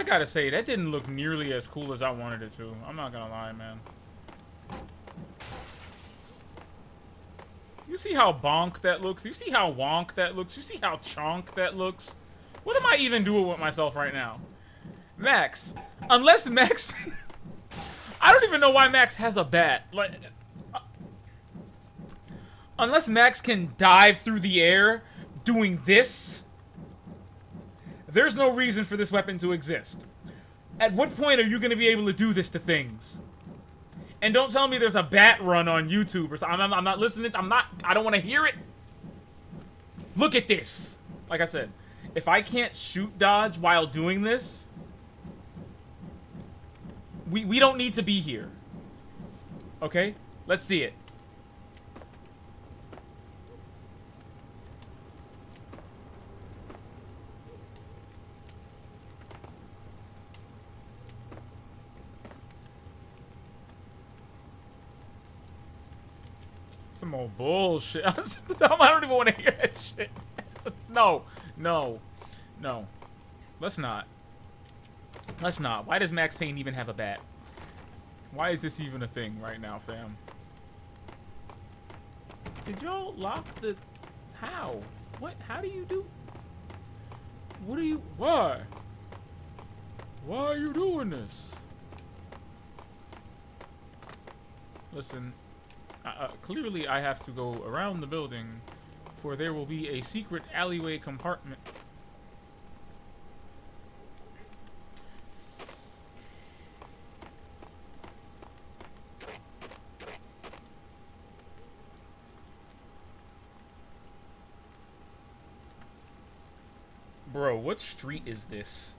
I gotta say, that didn't look nearly as cool as I wanted it to. I'm not gonna lie, man. You see how bonk that looks? You see how wonk that looks? You see how chonk that looks? What am I even doing with myself right now? Max. Unless Max... I don't even know why Max has a bat. Like, unless Max can dive through the air doing this, there's no reason for this weapon to exist. At what point are you going to be able to do this to things? And don't tell me there's a bat run on YouTube or something. I'm not listening. I don't want to hear it. Look at this. Like I said, if I can't shoot dodge while doing this, we don't need to be here. Okay? Let's see it. Some old bullshit. I don't even want to hear that shit. No. No. No. Let's not. Let's not. Why does Max Payne even have a bat? Why is this even a thing right now, fam? Did y'all lock the... How? What? How do you do... What are you... Why? Why are you doing this? Listen, clearly I have to go around the building, for there will be a secret alleyway compartment. Bro, what street is this?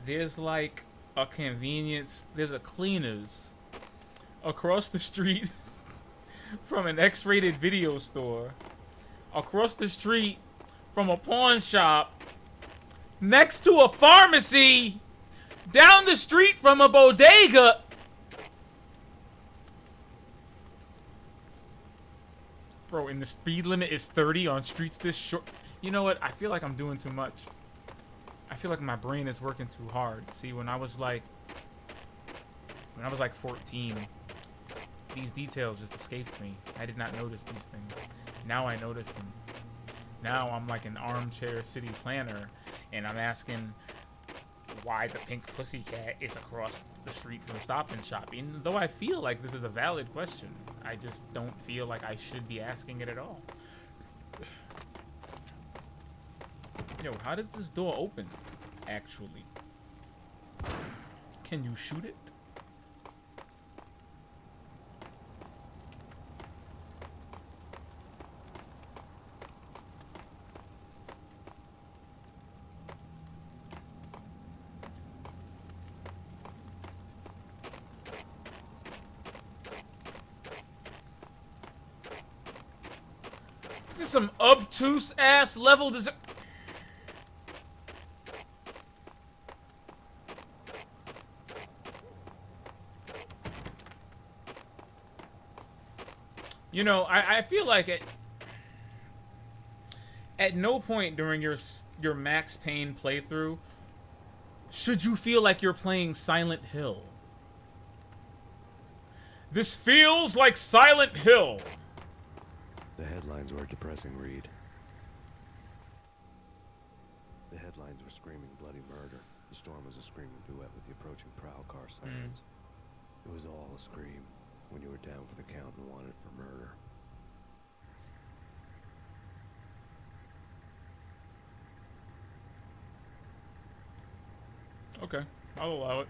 There's like a convenience, there's a Cleaners across the street from an X-rated video store, across the street from a pawn shop, next to a pharmacy, down the street from a bodega. Bro, and the speed limit is 30 on streets this short. You know what? I feel like I'm doing too much. I feel like my brain is working too hard. See, when I was like 14, these details just escaped me. I did not notice these things. Now I notice them. Now I'm like an armchair city planner, and I'm asking why the pink pussycat is across the street from Stop and Shop. Even though I feel like this is a valid question, I just don't feel like I should be asking it at all. Yo, how does this door open, actually? Can you shoot it? This is some obtuse-ass level design. You know, I feel like at no point during your Max Payne playthrough should you feel like you're playing Silent Hill. This feels like Silent Hill. The headlines were a depressing read. The headlines were screaming bloody murder. The storm was a screaming duet with the approaching prowl car sirens. It was all a scream when you were down for the count and wanted for murder. Okay, I'll allow it.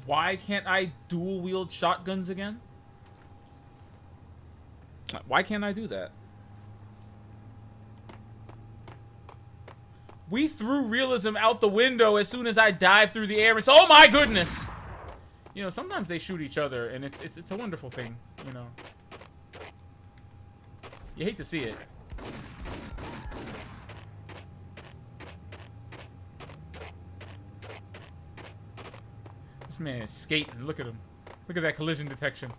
Why can't I dual-wield shotguns again? Why can't I do that? We threw realism out the window as soon as I dive through the air. It's, oh my goodness! You know, sometimes they shoot each other, and it's a wonderful thing, you know. You hate to see it. This man is skating. Look at him. Look at that collision detection.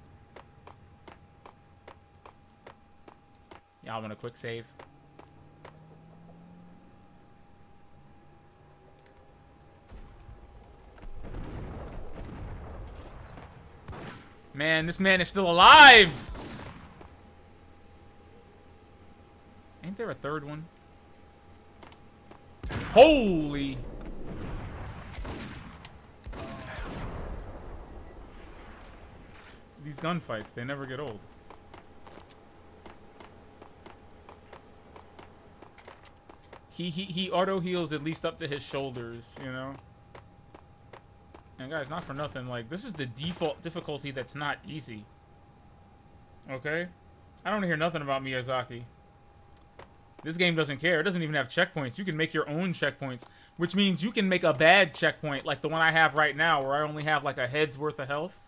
Y'all want a quick save? Man, this man is still alive! Ain't there a third one? Holy! These gunfights, they never get old. He auto heals at least up to his shoulders, you know? And guys, not for nothing, like, this is the default difficulty that's not easy. Okay? I don't hear nothing about Miyazaki. This game doesn't care. It doesn't even have checkpoints. You can make your own checkpoints, which means you can make a bad checkpoint, like the one I have right now, where I only have like a head's worth of health.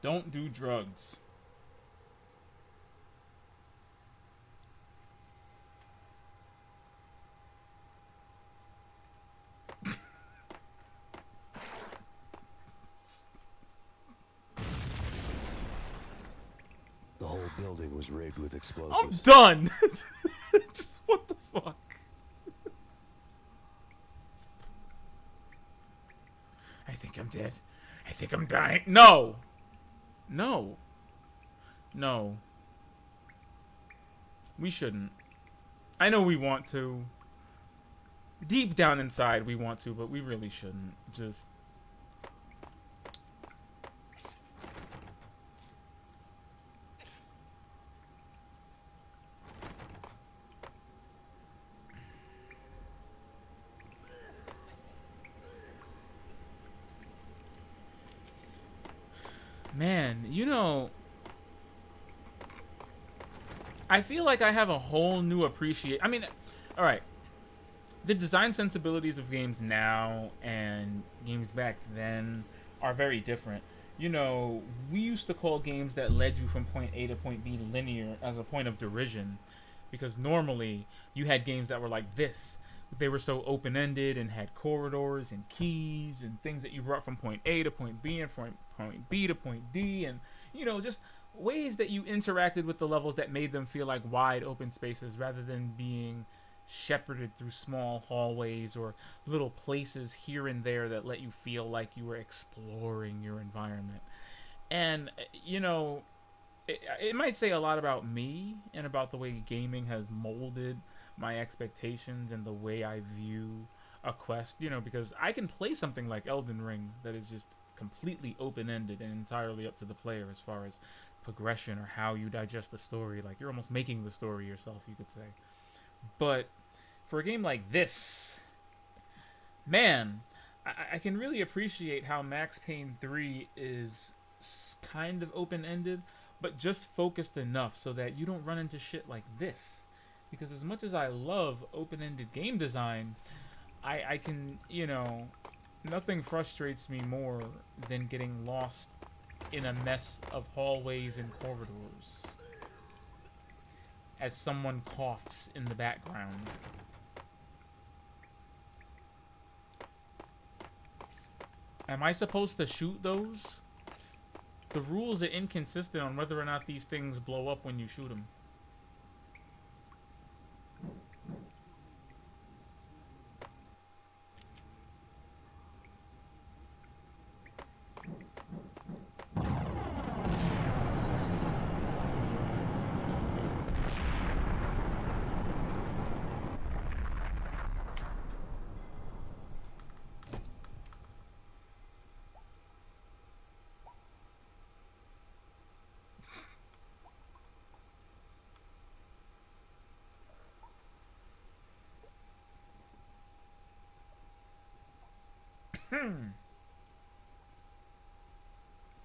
Don't do drugs. The whole building was rigged with I'm explosives. done! Just what the fuck? I think I'm dead. I think I'm dying. No! No. No. We shouldn't. I know we want to. Deep down inside we want to, but we really shouldn't. Just... Man, you know, I feel like I have a whole new appreciation. I mean, all right, the design sensibilities of games now and games back then are very different. You know, we used to call games that led you from point A to point B linear as a point of derision, because normally you had games that were like this. They were so open-ended and had corridors and keys and things that you brought from point A to point B and from point B to point D, and, you know, just ways that you interacted with the levels that made them feel like wide open spaces rather than being shepherded through small hallways or little places here and there that let you feel like you were exploring your environment. And, you know, it might say a lot about me and about the way gaming has molded my expectations and the way I view a quest, you know, because I can play something like Elden Ring that is just completely open-ended and entirely up to the player as far as progression or how you digest the story. Like, you're almost making the story yourself, you could say. But for a game like this, man, I can really appreciate how Max Payne 3 is kind of open-ended, but just focused enough so that you don't run into shit like this. Because as much as I love open-ended game design, I can, you know, nothing frustrates me more than getting lost in a mess of hallways and corridors as someone coughs in the Am I supposed to shoot those? The rules are inconsistent on whether or not these things blow up when you shoot them.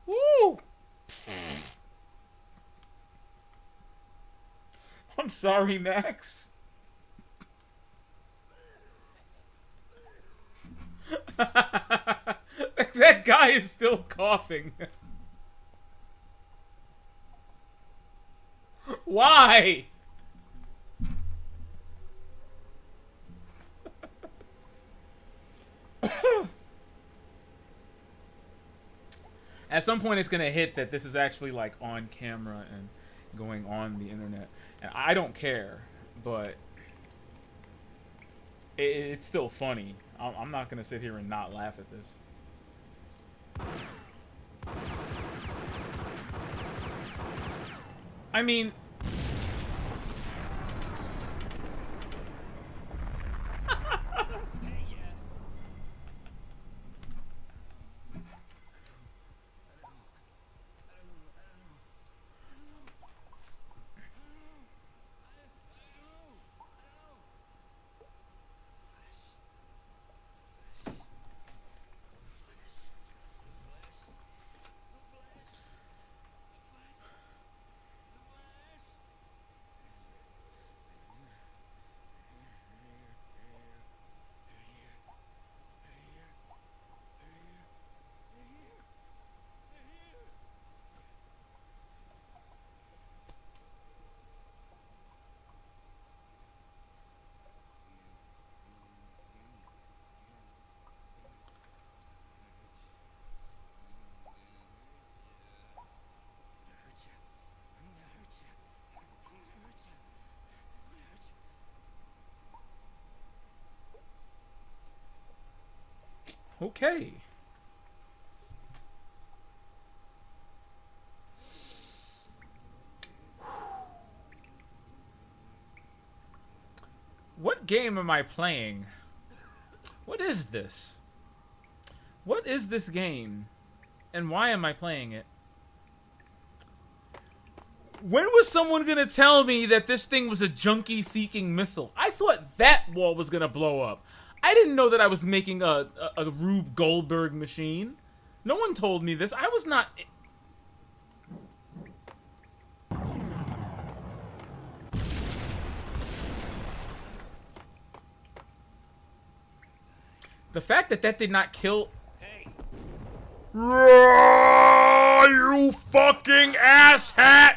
Woo! I'm sorry, Max. That guy is still coughing. Why? At some point, it's gonna hit that this is actually like on camera and going on the internet, and I don't care, but it's still funny. I'm not gonna sit here and not laugh at this. I mean, okay. What game am I playing? What is this? What is this game? And why am I playing it? When was someone gonna tell me that this thing was a junkie-seeking missile? I thought that wall was gonna blow up. I didn't know that I was making a Rube Goldberg machine. No one told me this. I was not... The fact that that did not kill... Hey, You fucking asshat!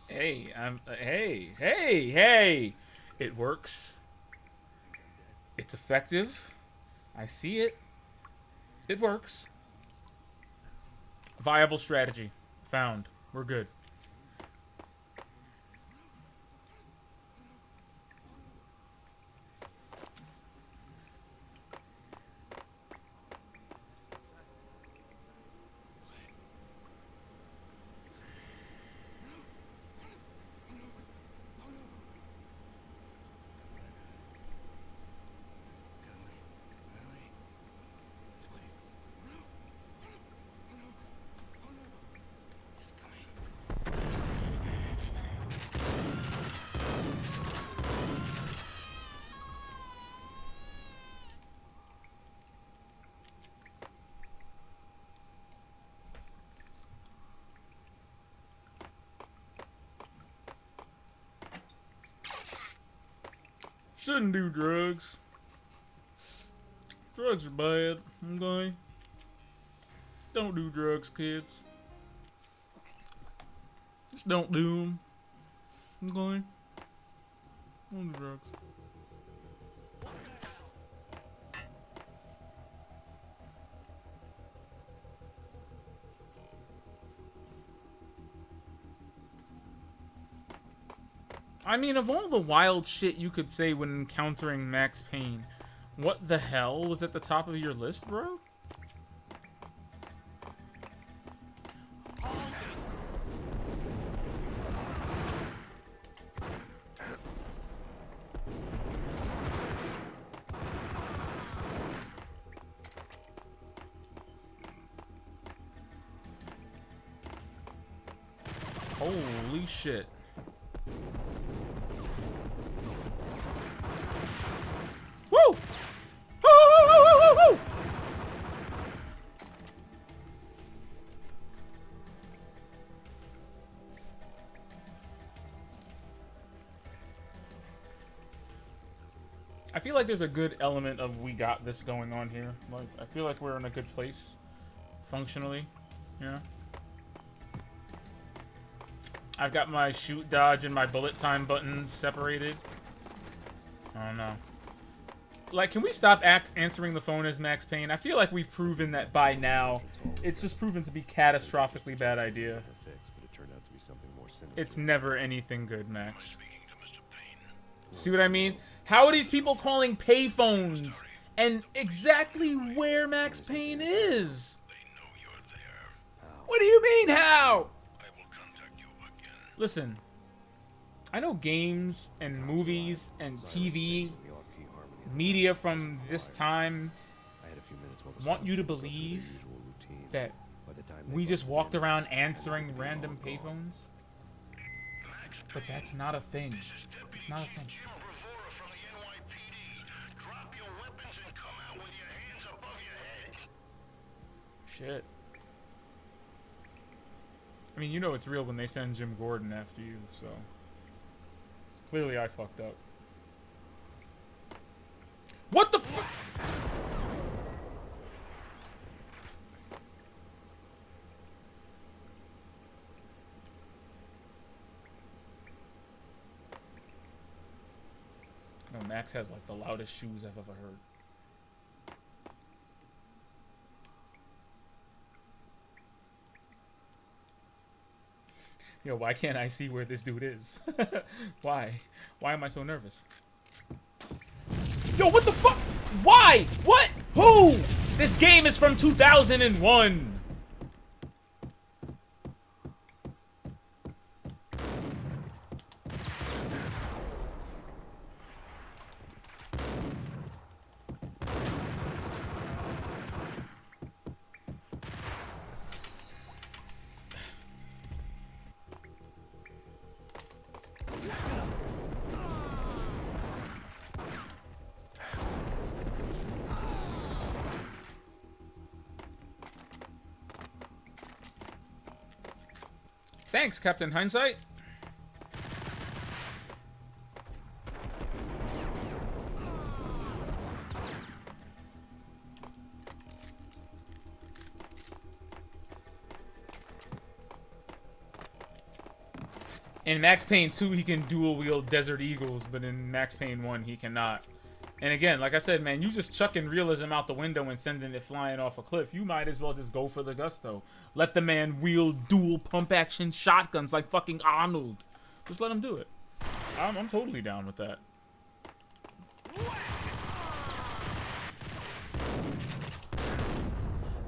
Hey, hey! It works. It's effective. I see it. It works. Viable strategy. Found. We're good. Shouldn't do drugs. Drugs are bad, okay? Don't do drugs, kids. Just don't do them. I'm going on the drugs. I mean, of all the wild shit you could say when encountering Max Payne, what the hell was at the top of your list, bro? Holy shit. Woo! Woo, woo, woo, woo, woo! I feel like there's a good element of we got this going on here. Like, I feel like we're in a good place, functionally, you know? I've got my shoot, dodge, and my bullet time buttons separated. I don't know. Like, can we stop answering the phone as Max Payne? I feel like we've proven that by now. It's just proven to be catastrophically bad idea. It's never anything good, Max. See what I mean? How are these people calling payphones? And exactly where Max Payne is? What do you mean, how? Listen, I know games and movies and TV, media from this time want you to believe that we just walked around answering random payphones. But that's not a thing. It's not a thing. Shit. I mean, you know it's real when they send Jim Gordon after you, so... Clearly I fucked up. What the fuck? No, Max has like the loudest shoes I've ever heard. Yo, why can't I see where this dude is? Why? Why am I so nervous? Yo, what the fuck? Why? What? Who? This game is from 2001. Thanks, Captain Hindsight. In Max Payne 2, he can dual wield Desert Eagles, but in Max Payne 1, he cannot. And again, like I said, man, you just chucking realism out the window and sending it flying off a cliff. You might as well just go for the gusto. Let the man wield dual pump action shotguns like fucking Arnold. Just let him do it. I'm totally down with that.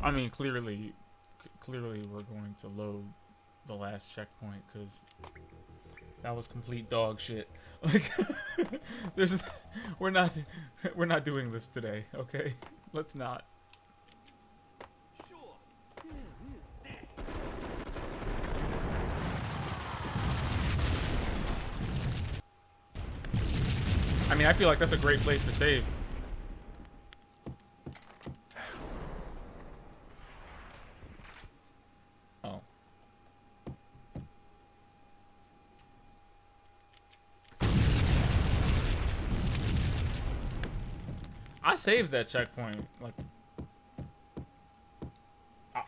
I mean, clearly we're going to load the last checkpoint because that was complete dog shit. Like, we're not doing this today, okay? Let's not. I mean, I feel like that's a great place to save. Oh. I saved that checkpoint. Like,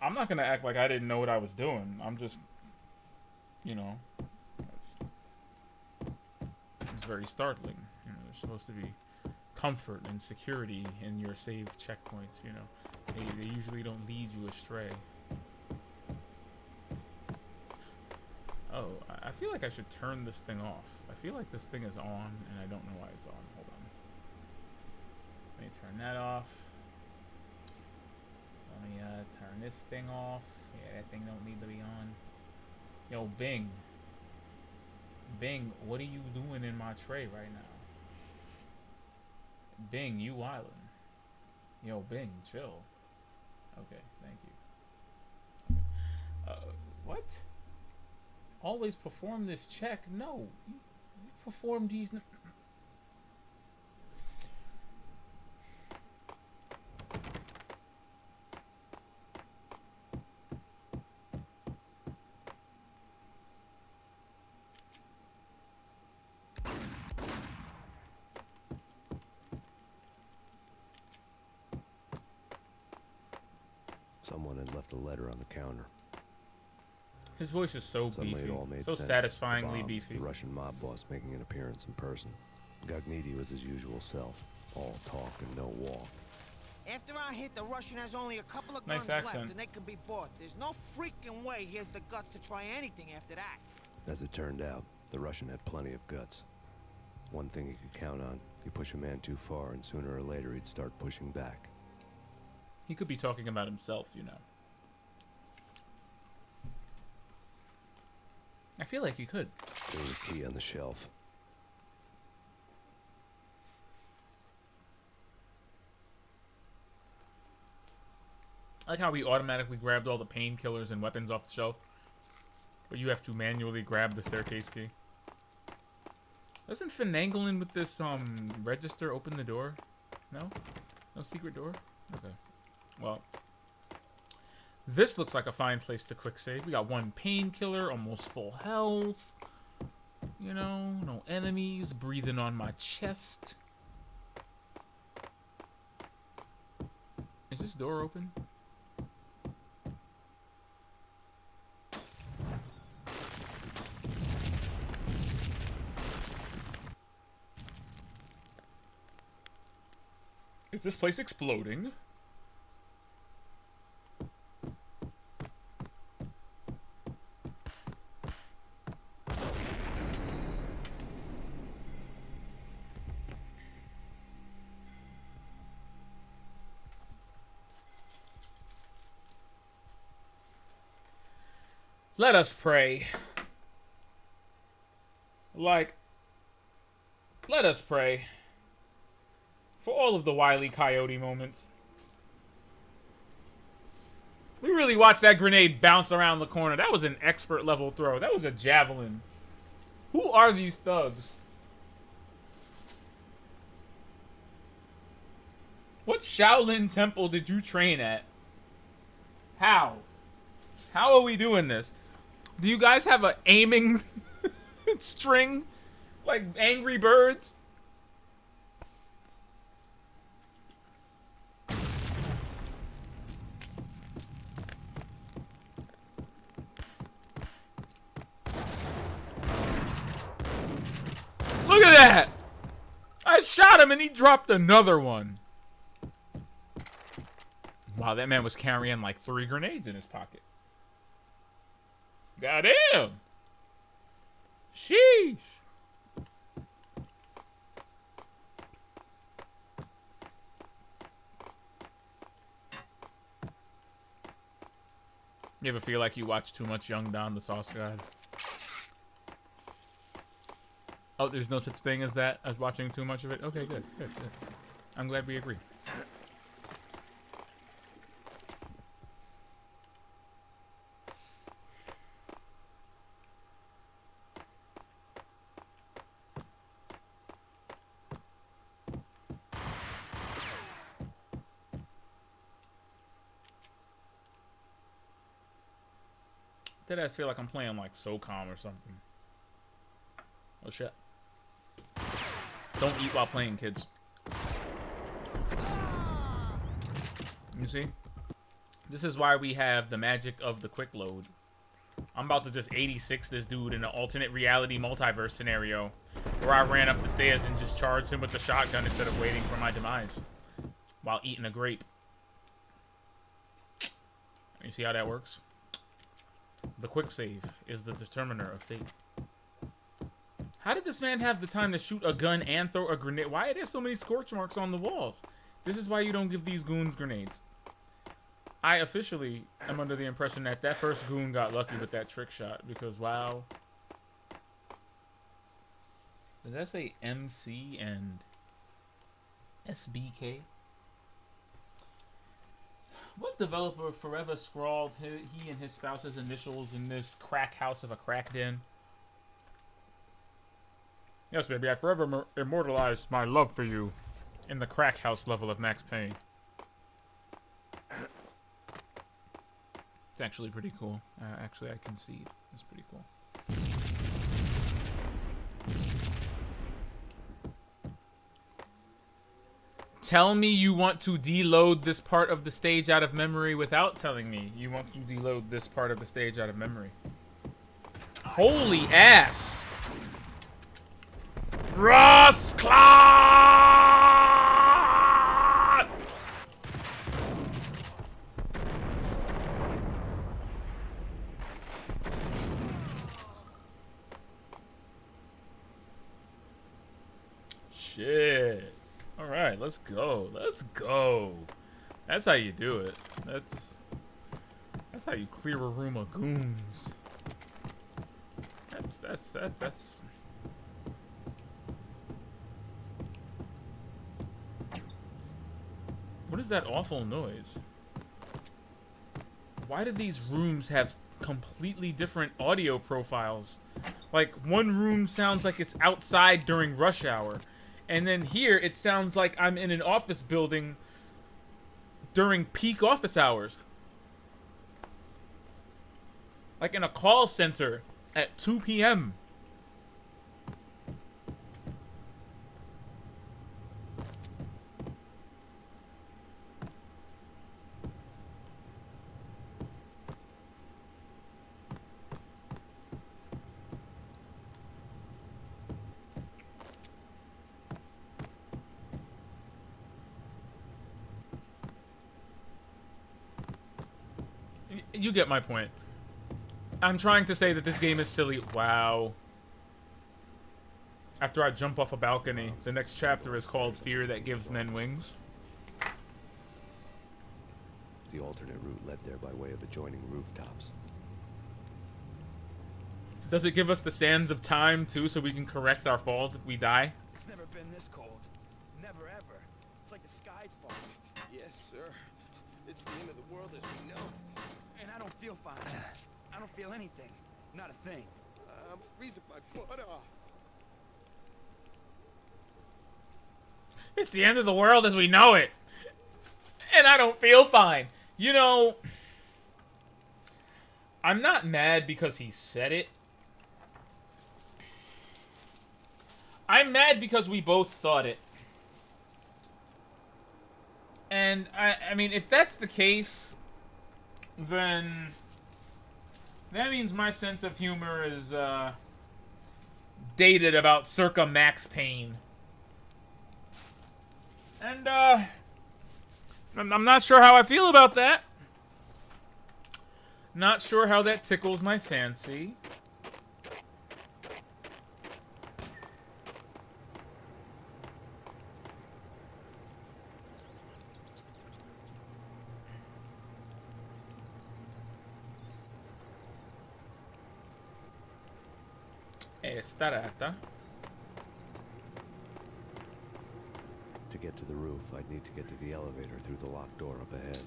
I'm not gonna act like I didn't know what I was doing. I'm just, you know. very startling. You know, there's supposed to be comfort and security in your saved checkpoints. You know, they usually don't lead you astray. Oh, I feel like I should turn this thing off. I feel like this thing is on, and I don't know why it's on. Hold on. Let me turn that off. Let me turn this thing off. Yeah, that thing don't need to be on. Yo, Bing. Bing, what are you doing in my tray right now? Bing, you wildin'. Yo, Bing, chill. Okay, thank you. Okay. What? Always perform this check? No. You perform these... Someone had left a letter on the counter. His voice is so Suddenly beefy. it all made So sense. satisfyingly The bomb, beefy. The Russian mob boss making an appearance in person. Gagniti was his usual self. All talk and no walk. After our hit, the Russian has only a couple of Nice guns left, accent. and they can be bought. There's no freaking way he has the guts to try anything after that. As it turned out, the Russian had plenty of guts. One thing he could count on. You push a man too far, and sooner or later he'd start pushing back. He could be talking about himself, you know. I feel like he could. There was a key on the shelf. I like how we automatically grabbed all the painkillers and weapons off the shelf. But you have to manually grab the staircase key. Doesn't finagling with this register open the door? No? No secret door? Okay. Well, this looks like a fine place to quick save. We got one painkiller, almost full health. You know, no enemies, breathing on my chest. Is this door open? Is this place exploding? Let us pray. Like, let us pray for all of the Wile E. Coyote moments. We really watched that grenade bounce around the corner. That was an expert level throw. That was a javelin. Who are these thugs? What Shaolin temple did you train at? How? How are we doing this? Do you guys have a aiming string? Like Angry Birds? Look at that! I shot him and he dropped another one. Wow, that man was carrying like 3 grenades in his pocket. Goddamn! Sheesh! You ever feel like you watch too much Young Don the Sauce God? Oh, there's no such thing as that, as watching too much of it? Okay, good. I'm glad we agree. Deadass feel like I'm playing like SOCOM or something. Oh shit. Don't eat while playing, kids. You see? This is why we have the magic of the quick load. I'm about to just 86 this dude in an alternate reality multiverse scenario where I ran up the stairs and just charged him with the shotgun instead of waiting for my demise while eating a grape. You see how that works? The quick save is the determiner of fate. How did this man have the time to shoot a gun and throw a grenade? Why are there so many scorch marks on the walls? This is why you don't give these goons grenades. I officially am under the impression that that first goon got lucky with that trick shot because, wow. Does that say MC and SBK? What developer forever scrawled he and his spouse's initials in this crack house of a crack den? Yes, baby, I forever immortalized my love for you in the crack house level of Max Payne. It's actually pretty cool. Actually, I concede. It's pretty cool. Tell me you want to deload this part of the stage out of memory without telling me you want to deload this part of the stage out of memory. Holy ass! Ross Clark! Shit. Alright, let's go. Let's go. That's how you do it. That's how you clear a room of goons. That's What is that awful noise? Why do these rooms have completely different audio profiles? Like, one room sounds like it's outside during rush hour. And then here, it sounds like I'm in an office building during peak office hours. Like in a call center at 2 p.m. You get my point. I'm trying to say that this game is silly. Wow. After I jump off a balcony, the next chapter is called Fear That Gives Men Wings. The alternate route led there by way of adjoining rooftops. Does it give us the sands of time, too, so we can correct our falls if we die? It's never been this cold. Never ever. It's like the sky's falling. Yes, sir. It's the end of the world as we know it. And I don't feel fine. I don't feel anything. Not a thing. I'm freezing my butt off. It's the end of the world as we know it. And I don't feel fine. You know, I'm not mad because he said it. I'm mad because we both thought it. And, I mean, if that's the case, then that means my sense of humor is, dated about circa Max Payne. And, I'm not sure how I feel about that. Not sure how that tickles my fancy. Esta rata. To get to the roof, I'd need to get to the elevator through the locked door up ahead.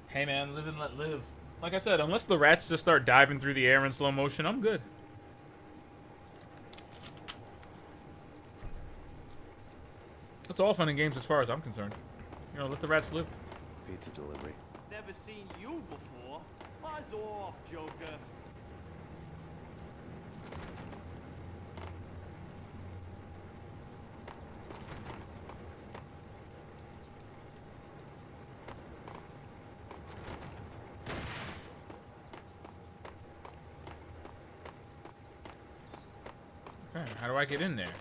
Hey man, live and let live. Like I said, unless the rats just start diving through the air in slow motion, I'm good. It's all fun and games as far as I'm concerned. You know, let the rats live. Pizza delivery. Never seen you before. Buzz off, Joker. How do I get in there?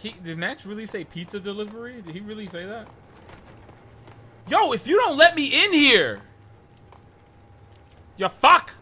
Did Max really say pizza delivery? Did he really say that? Yo, if you don't let me in here, you fuck.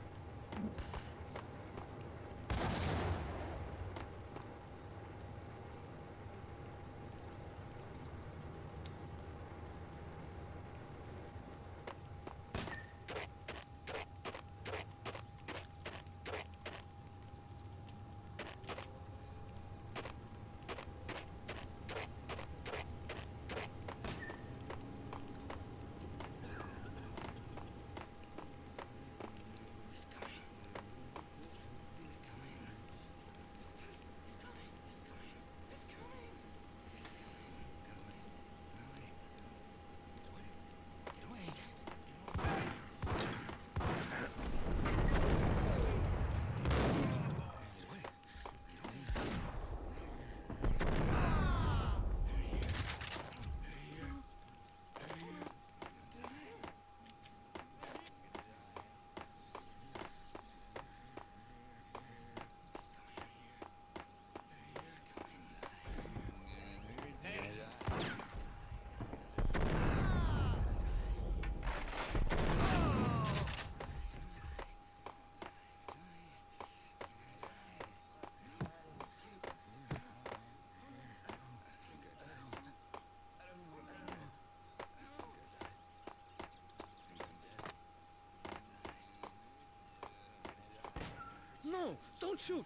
No, don't shoot.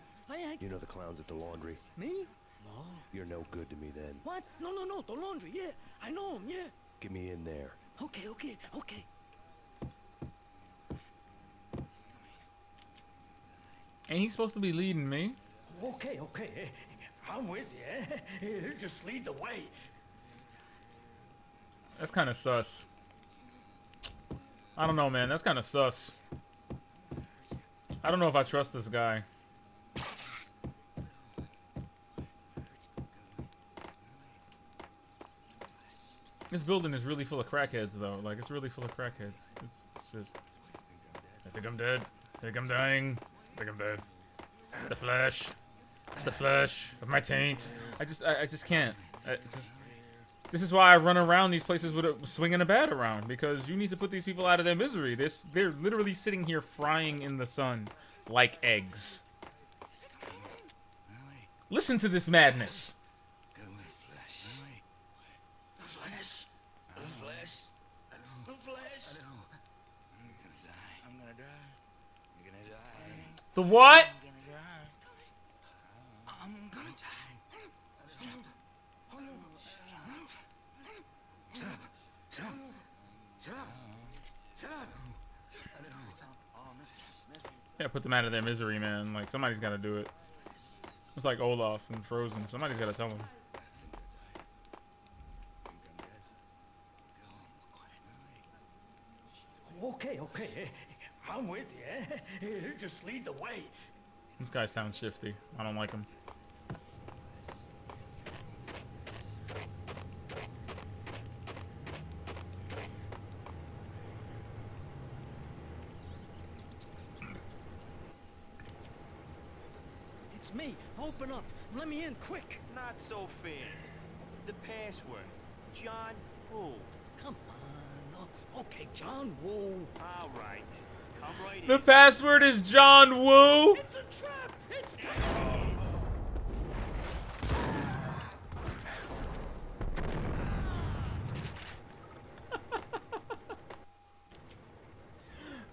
You know the clowns at the laundry? Me? No. You're no good to me then. What? No, the laundry, yeah. I know him, yeah. Get me in there. Okay. Ain't he supposed to be leading me? Okay. I'm with you. Just lead the way. That's kind of sus. I don't know, man. That's kind of sus. I don't know if I trust this guy. This building is really full of crackheads, though. Like, it's really full of crackheads. It's just... I think I'm dead. I think I'm dying. I think I'm dead. The flesh. The flesh of my taint. I just can't. This is why I run around these places with swinging a bat around, because you need to put these people out of their misery. They're literally sitting here frying in the sun like eggs. Listen to this madness. The what? Yeah, put them out of their misery, man. Like, somebody's got to do it. It's like Olaf and Frozen. Somebody's got to tell him. Okay. I'm with you. Just lead the way. This guy sounds shifty. I don't like him. It's me. Open up. Let me in, quick. Not so fast. The password. John who? Come on. Oh, okay, John Woo. All right. Come right The in. password is John Woo. It's a trap. It's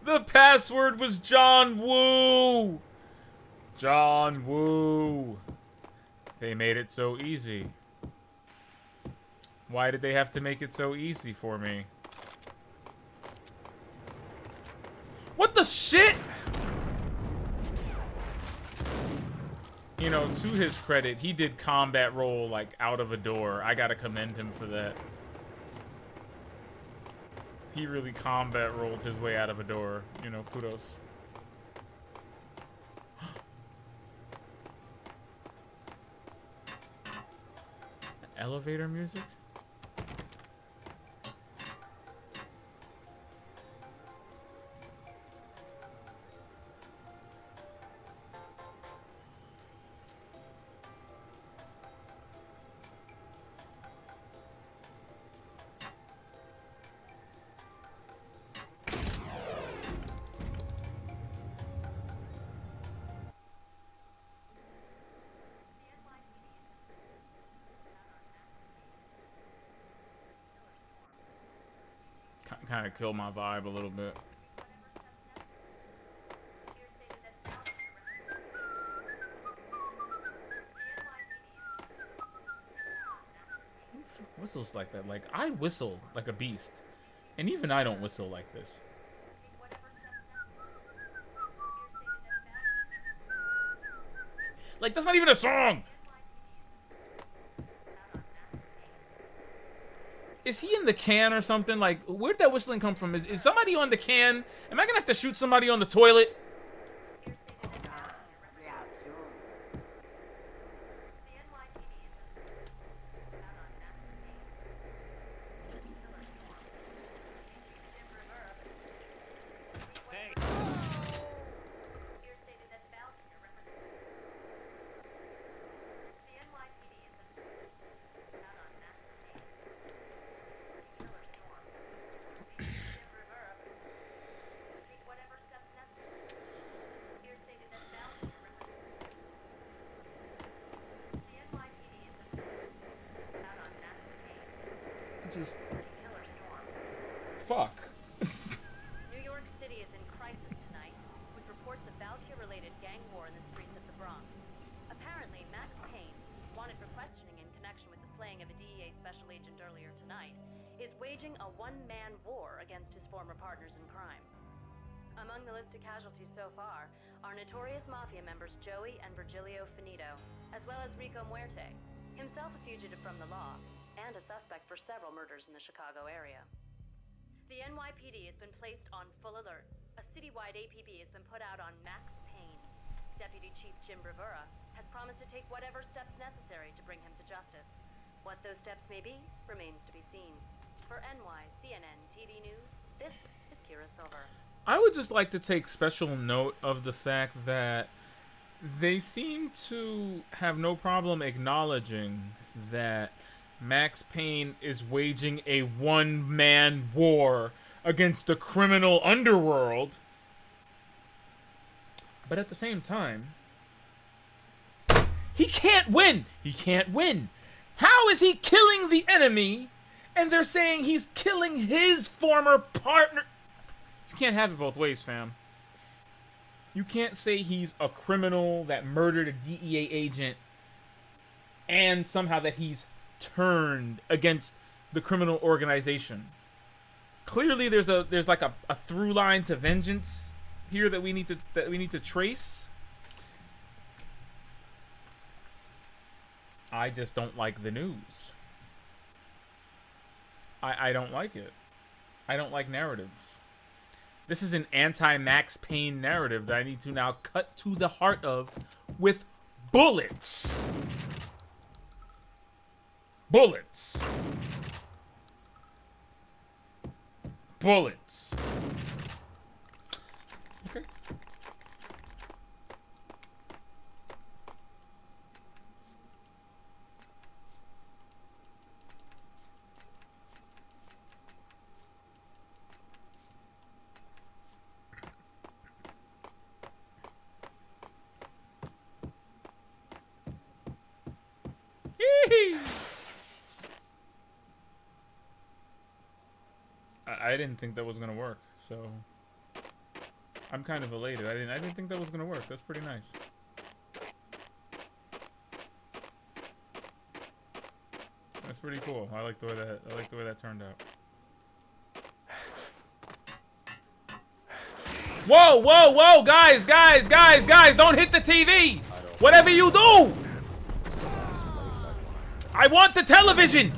The password was John Woo. John Woo. They made it so easy. Why did they have to make it so easy for me? What the shit? You know, to his credit, he did combat roll like out of a door. I gotta commend him for that. He really combat rolled his way out of a door. You know, kudos. Elevator music? kind of kill my vibe a little bit. Whistles like that. Like, I whistle like a beast. And even I don't whistle like this. Like, that's not even a song! Is he in the can or something? Like, where'd that whistling come from? Is somebody on the can? Am I gonna have to shoot somebody on the toilet? Just fuck. New York City is in crisis tonight, with reports of Valkyrie-related gang war in the streets of the Bronx. Apparently, Max Payne, wanted for questioning in connection with the slaying of a DEA special agent earlier tonight, is waging a one-man war against his former partners in crime. Among the listed casualties so far are notorious mafia members Joey and Virgilio Finito, as well as Rico Muerte, himself a fugitive from the law, and a suspect for several murders in the Chicago area. The NYPD has been placed on full alert. A citywide APB has been put out on Max Payne. Deputy Chief Jim Rivera has promised to take whatever steps necessary to bring him to justice. What those steps may be remains to be seen. For CNN TV News, this is Kira Silver. I would just like to take special note of the fact that they seem to have no problem acknowledging that Max Payne is waging a one-man war against the criminal underworld. But at the same time, he can't win! He can't win! How is he killing the enemy and they're saying he's killing his former partner? You can't have it both ways, fam. You can't say he's a criminal that murdered a DEA agent and somehow that he's turned against the criminal organization. Clearly there's like a through line to vengeance here that we need to trace. I just don't like the news. I don't like it. I don't like narratives. This is an anti-Max Payne narrative that I need to now cut to the heart of with bullets. Bullets. Bullets. Okay. I didn't think that was gonna work, so I'm kind of elated. I didn't think that was gonna work. That's pretty nice. That's pretty cool. I like the way that turned out. Whoa, whoa, whoa, guys, don't hit the TV! Whatever you do! I want the television!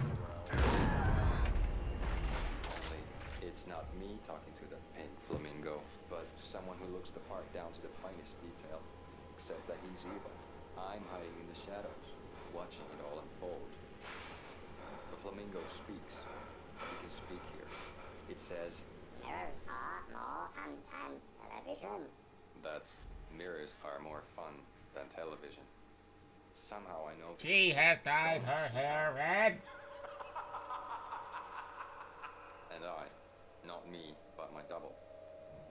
It's not me talking to the pink flamingo, but someone who looks the part down to the finest detail. Except that he's evil. I'm hiding in the shadows, watching it all unfold. The flamingo speaks. He can speak here. It says, "Mirrors are more fun than television." That's mirrors are more fun than television. Somehow I know. She has dyed her hair red. And I, not me, but my double,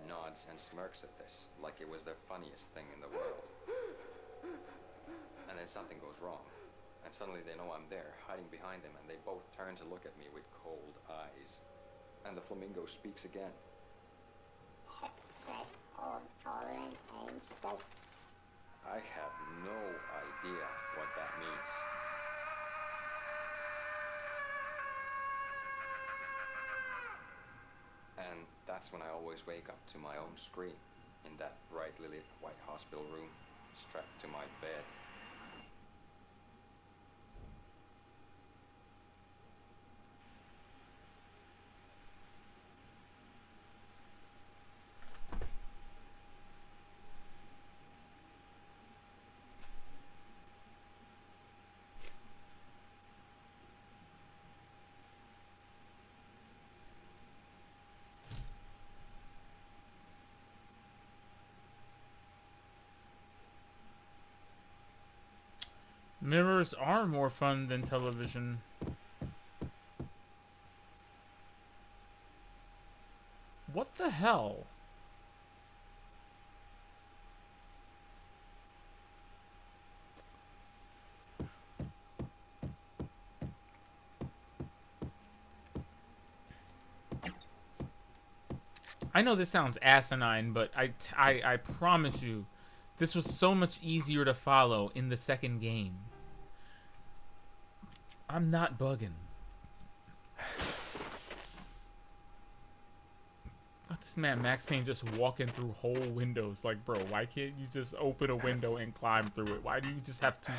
nods and smirks at this like it was the funniest thing in the world. And then something goes wrong. And suddenly they know I'm there, hiding behind them, and they both turn to look at me with cold eyes. And the flamingo speaks again. Fresh, old, tolerant, anxious. I have no idea what that means. And that's when I always wake up to my own scream in that brightly lit white hospital room, strapped to my bed. Mirrors are more fun than television. What the hell? I know this sounds asinine, but I promise you, this was so much easier to follow in the second game. I'm not bugging. This man Max Payne just walking through whole windows. Like, bro, why can't you just open a window and climb through it? Why do you just have to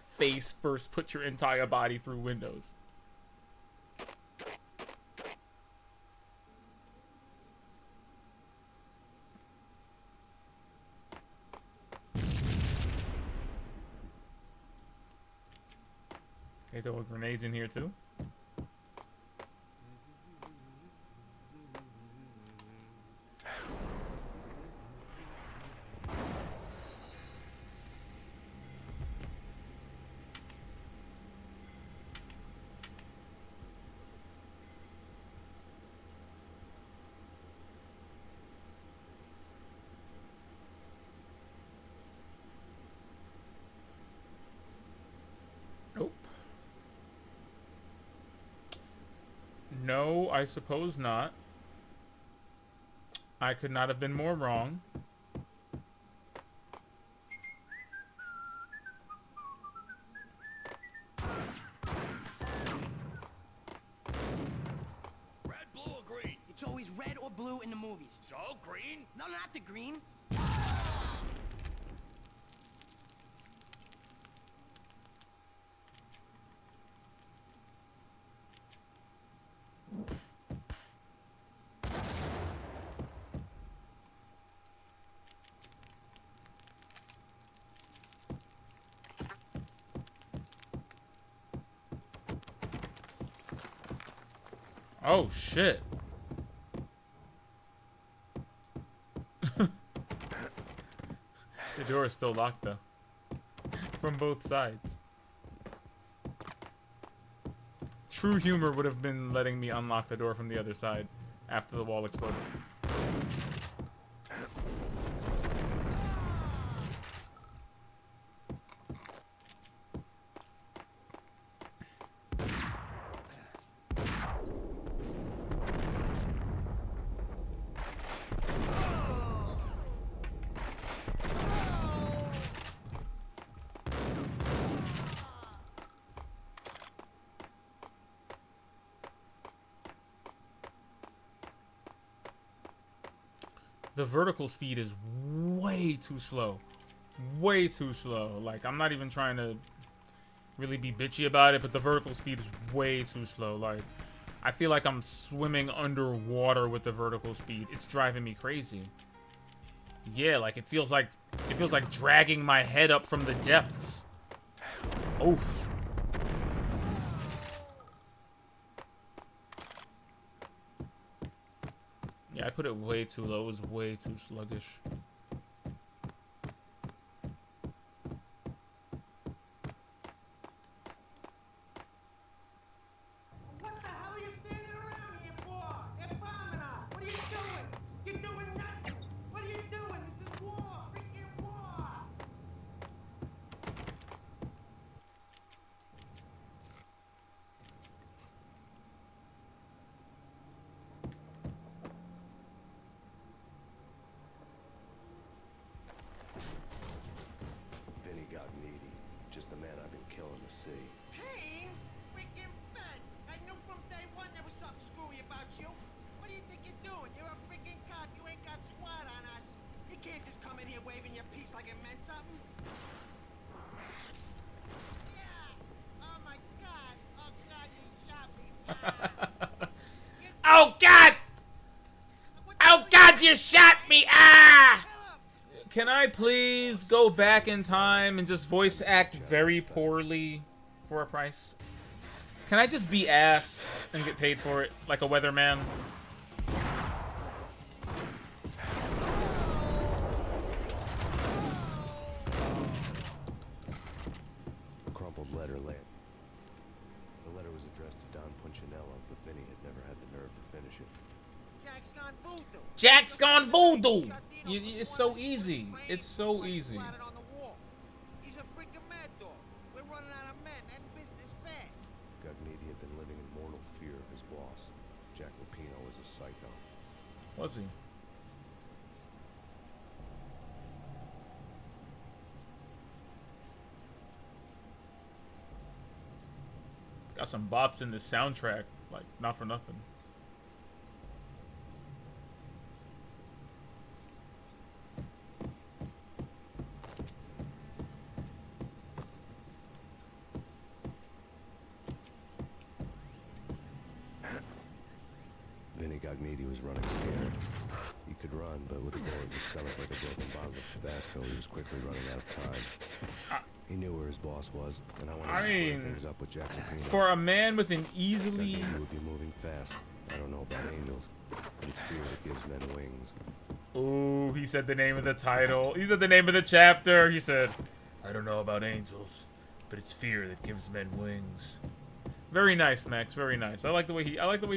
face first put your entire body through windows? They throw grenades in here too? Nope. No, I suppose not. I could not have been more wrong. Red, blue, or green? It's always red or blue in the movies. So, green? No, not the green. Oh, shit. The door is still locked, though. From both sides. True humor would have been letting me unlock the door from the other side after the wall exploded. The vertical speed is way too slow. Way too slow. Like, I'm not even trying to really be bitchy about it, but the vertical speed is way too slow. Like, I feel like I'm swimming underwater with the vertical speed. It's driving me crazy. Yeah, like it feels like dragging my head up from the depths. Oof. Yeah, I put it way too low. It was way too sluggish. What the hell are you standing around here for? They're bombing us. What are you doing? You're doing nothing. What are you doing? This is war. Freaking war. the sea. Payne? Freaking fat! I knew from day one there was something screwy about you. What do you think you're doing? You're a freaking cop. You ain't got squat on us. You can't just come in here waving your piece like it meant something. Yeah! Oh my god! Oh god, you shot me! Oh God! Oh God, you shot me! Ah! Can I please go back in time and just voice act very poorly for a price? Can I just be ass and get paid for it like a weatherman? A crumpled letter lay. The letter was addressed to Don Punchinello, but Vinny had never had the nerve to finish it. Jack's gone voodoo. Jack's gone voodoo! It's so easy. It's so easy. On the wall. He's a freaking mad dog. We're running out of men and business fast. Gugnetti had been living in mortal fear of his boss. Jack Lupino was a psycho. Was he? Got some bops in this soundtrack, like, not for nothing. Vinny Gugnetti was running scared. He could run, but with a bullet in his stomach like a broken bottle of Tabasco, he was quickly running out of time. He knew where his boss was, and I wanted to split things up with Jack Lupino. For a man with an easily... Gugnetti would be moving fast. I don't know about angels, but it's fear that gives men wings. Ooh, he said the name of the title. He said the name of the chapter. He said, I don't know about angels, but it's fear that gives men wings. Very nice, Max. Very nice. I like the way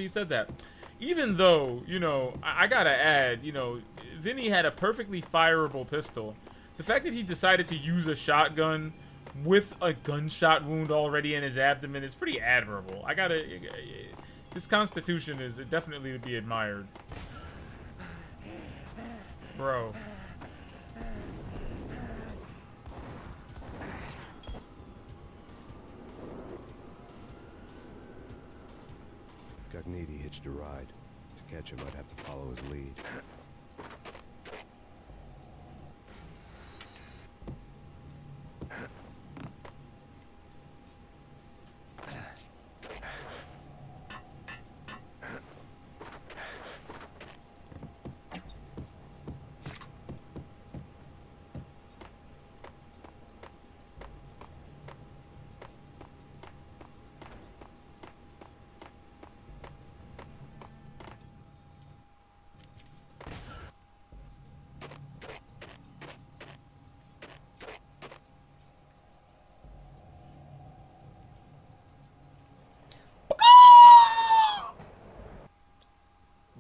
he said that. Even though, you know, I gotta add, you know, Vinny had a perfectly fireable pistol. The fact that he decided to use a shotgun with a gunshot wound already in his abdomen is pretty admirable. His constitution is definitely to be admired. Bro. Gugnetti hitched a ride. To catch him, I'd have to follow his lead.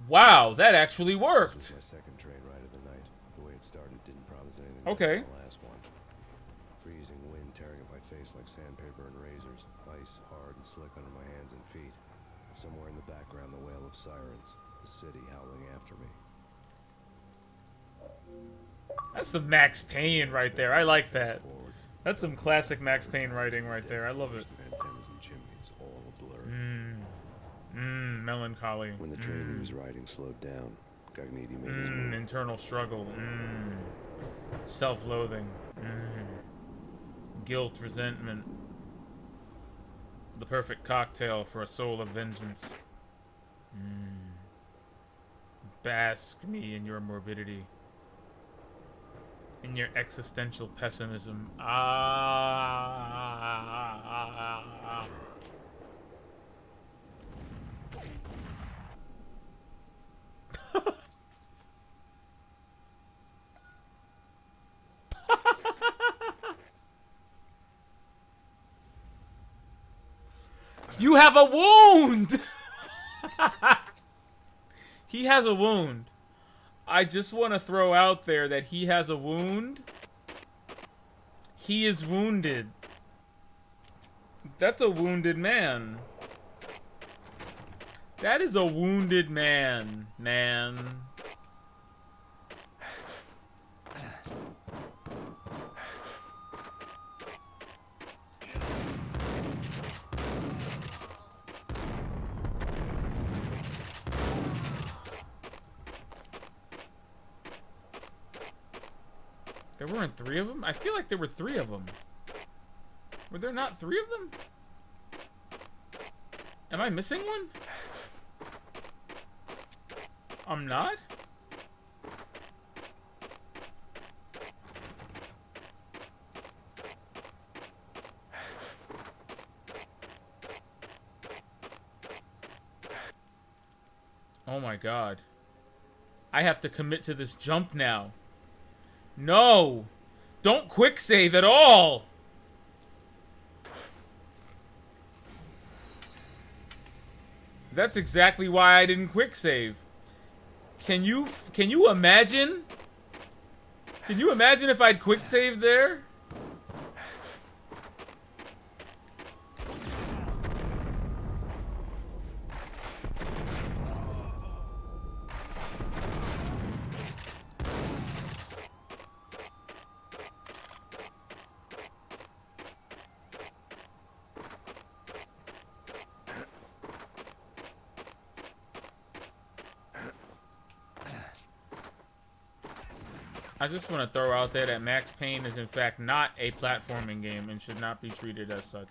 Wow, that actually This worked. was my second train ride of the night. The way it started didn't promise anything Okay. like the last one. Freezing wind tearing at my face like sandpaper and razors. Ice hard and slick under my hands and feet. And somewhere in the background, the wail of sirens. The city howling after me. That's some Max Payne right there. I like that. Forward. That's some classic Max Payne writing right there. I love it. Antennas and chimneys, all a blur. Melancholy. When the train he was riding slowed down, Gugnetti made his move. Internal struggle. Self-loathing. Guilt, resentment. The perfect cocktail for a soul of vengeance. Bask me in your morbidity. In your existential pessimism. You have a wound! He has a wound. I just want to throw out there that he has a wound. He is wounded. That's a wounded man. That is a wounded man, man. There weren't 3 of them? I feel like there were 3 of them. Were there not 3 of them? Am I missing one? I'm not? Oh my god. I have to commit to this jump now. No! Don't quick save at all! That's exactly why I didn't quick save. Can you imagine? Can you imagine if I'd quick saved there? I just want to throw out there that Max Payne is in fact not a platforming game and should not be treated as such.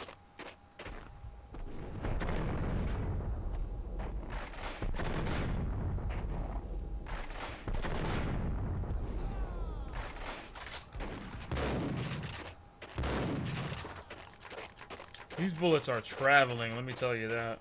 These bullets are traveling, let me tell you that.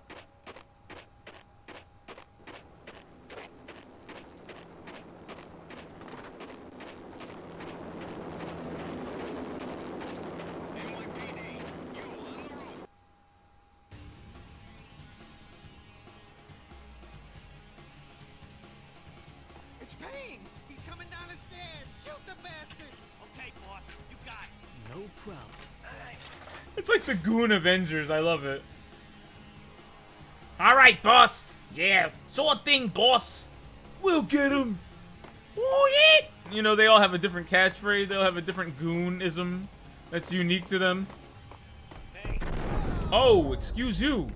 It's Payne! He's coming down the stairs! Shoot the bastard! Okay, boss, you got it. No problem. It's like the Goon Avengers, I love it. Alright, boss! Yeah, sure thing, boss! We'll get him! Oh, yeah! You know, they all have a different catchphrase, they all have a different Goonism that's unique to them. Hey. Oh, excuse you.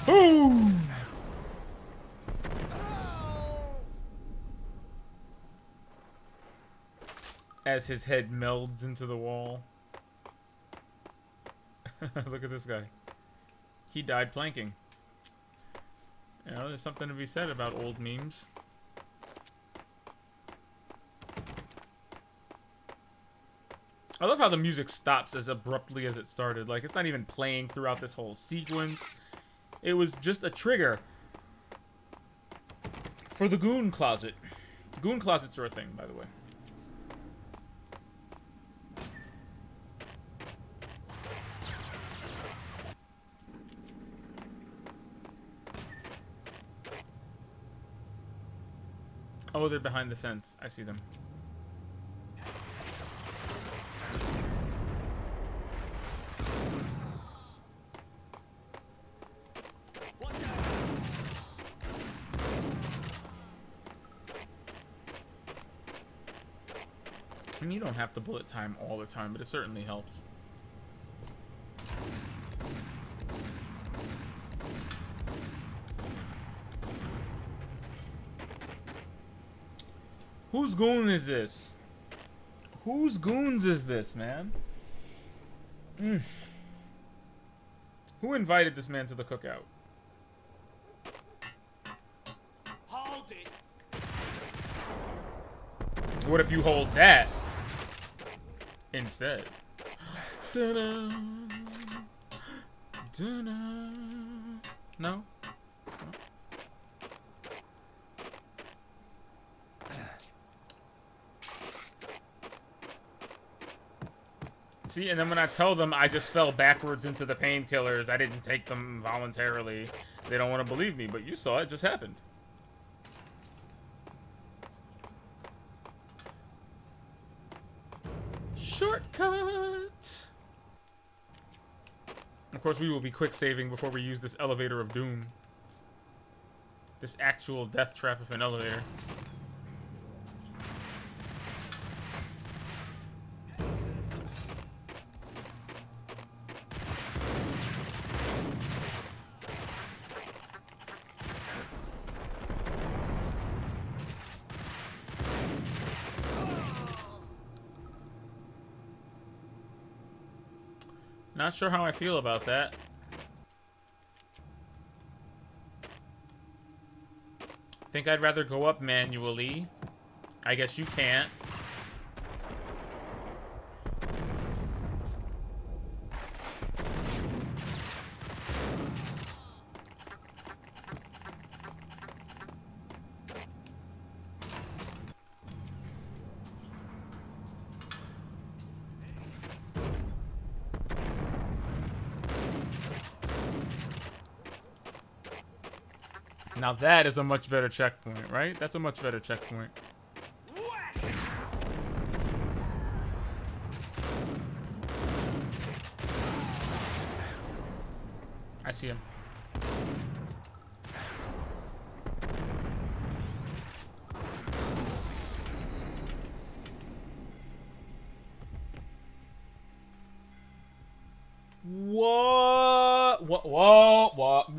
Boom! As his head melds into the wall. Look at this guy. He died planking. You know, there's something to be said about old memes. I love how the music stops as abruptly as it started. Like, it's not even playing throughout this whole sequence. It was just a trigger for the Goon Closet. Goon Closets are a thing, by the way. Oh, they're behind the fence. I see them. I mean, you don't have to bullet time all the time, but it certainly helps. Whose goon is this? Whose goons is this, man? Who invited this man to the cookout? Hold it. What if you hold that instead? Da-da. Da-da. No? See, and then when I tell them I just fell backwards into the painkillers, I didn't take them voluntarily, they don't want to believe me, but you saw it just happened. Shortcut! Of course, we will be quick saving before we use this elevator of doom. This actual death trap of an elevator. Not sure how I feel about that. Think I'd rather go up manually. I guess you can't. Now that is a much better checkpoint, right? That's a much better checkpoint. I see him. What? What?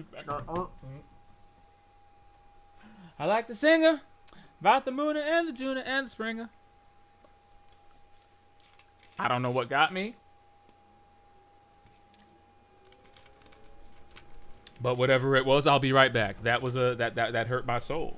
I like the singer about the mooner and the Juna and the Springer. I don't know what got me. But whatever it was, I'll be right back. That was that hurt my soul.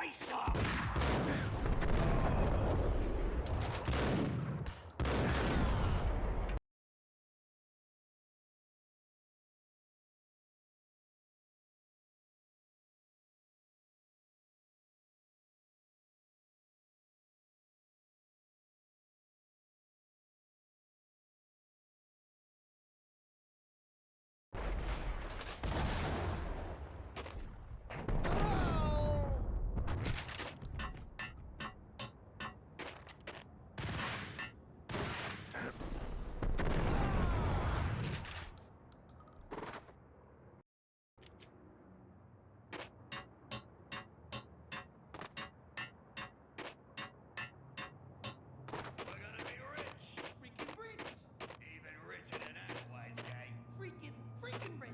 face off! Freaking rich.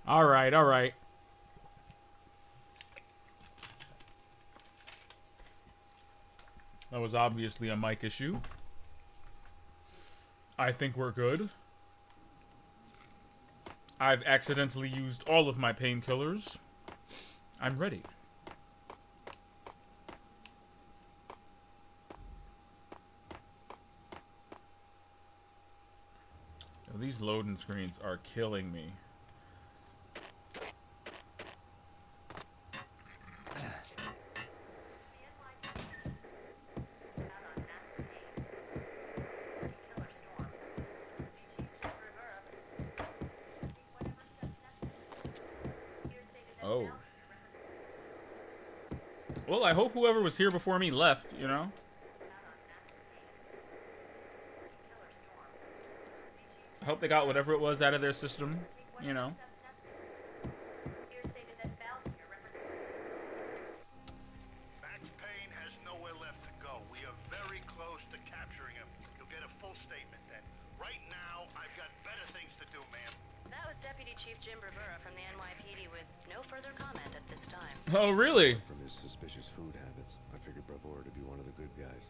All right, all right. That was obviously a mic issue. I think we're good. I've accidentally used all of my painkillers. I'm ready. Oh, these loading screens are killing me. Oh. Well, I hope whoever was here before me left, you know? I hope they got whatever it was out of their system, you know? Max Payne has nowhere left to go. We are very close to capturing him. You'll get a full statement then. Right now, I've got better things to do, ma'am. That was Deputy Chief Jim Bravura from the NYPD with no further comment at this time. Oh, really? From his suspicious food habits, I figured Bravura to be one of the good guys.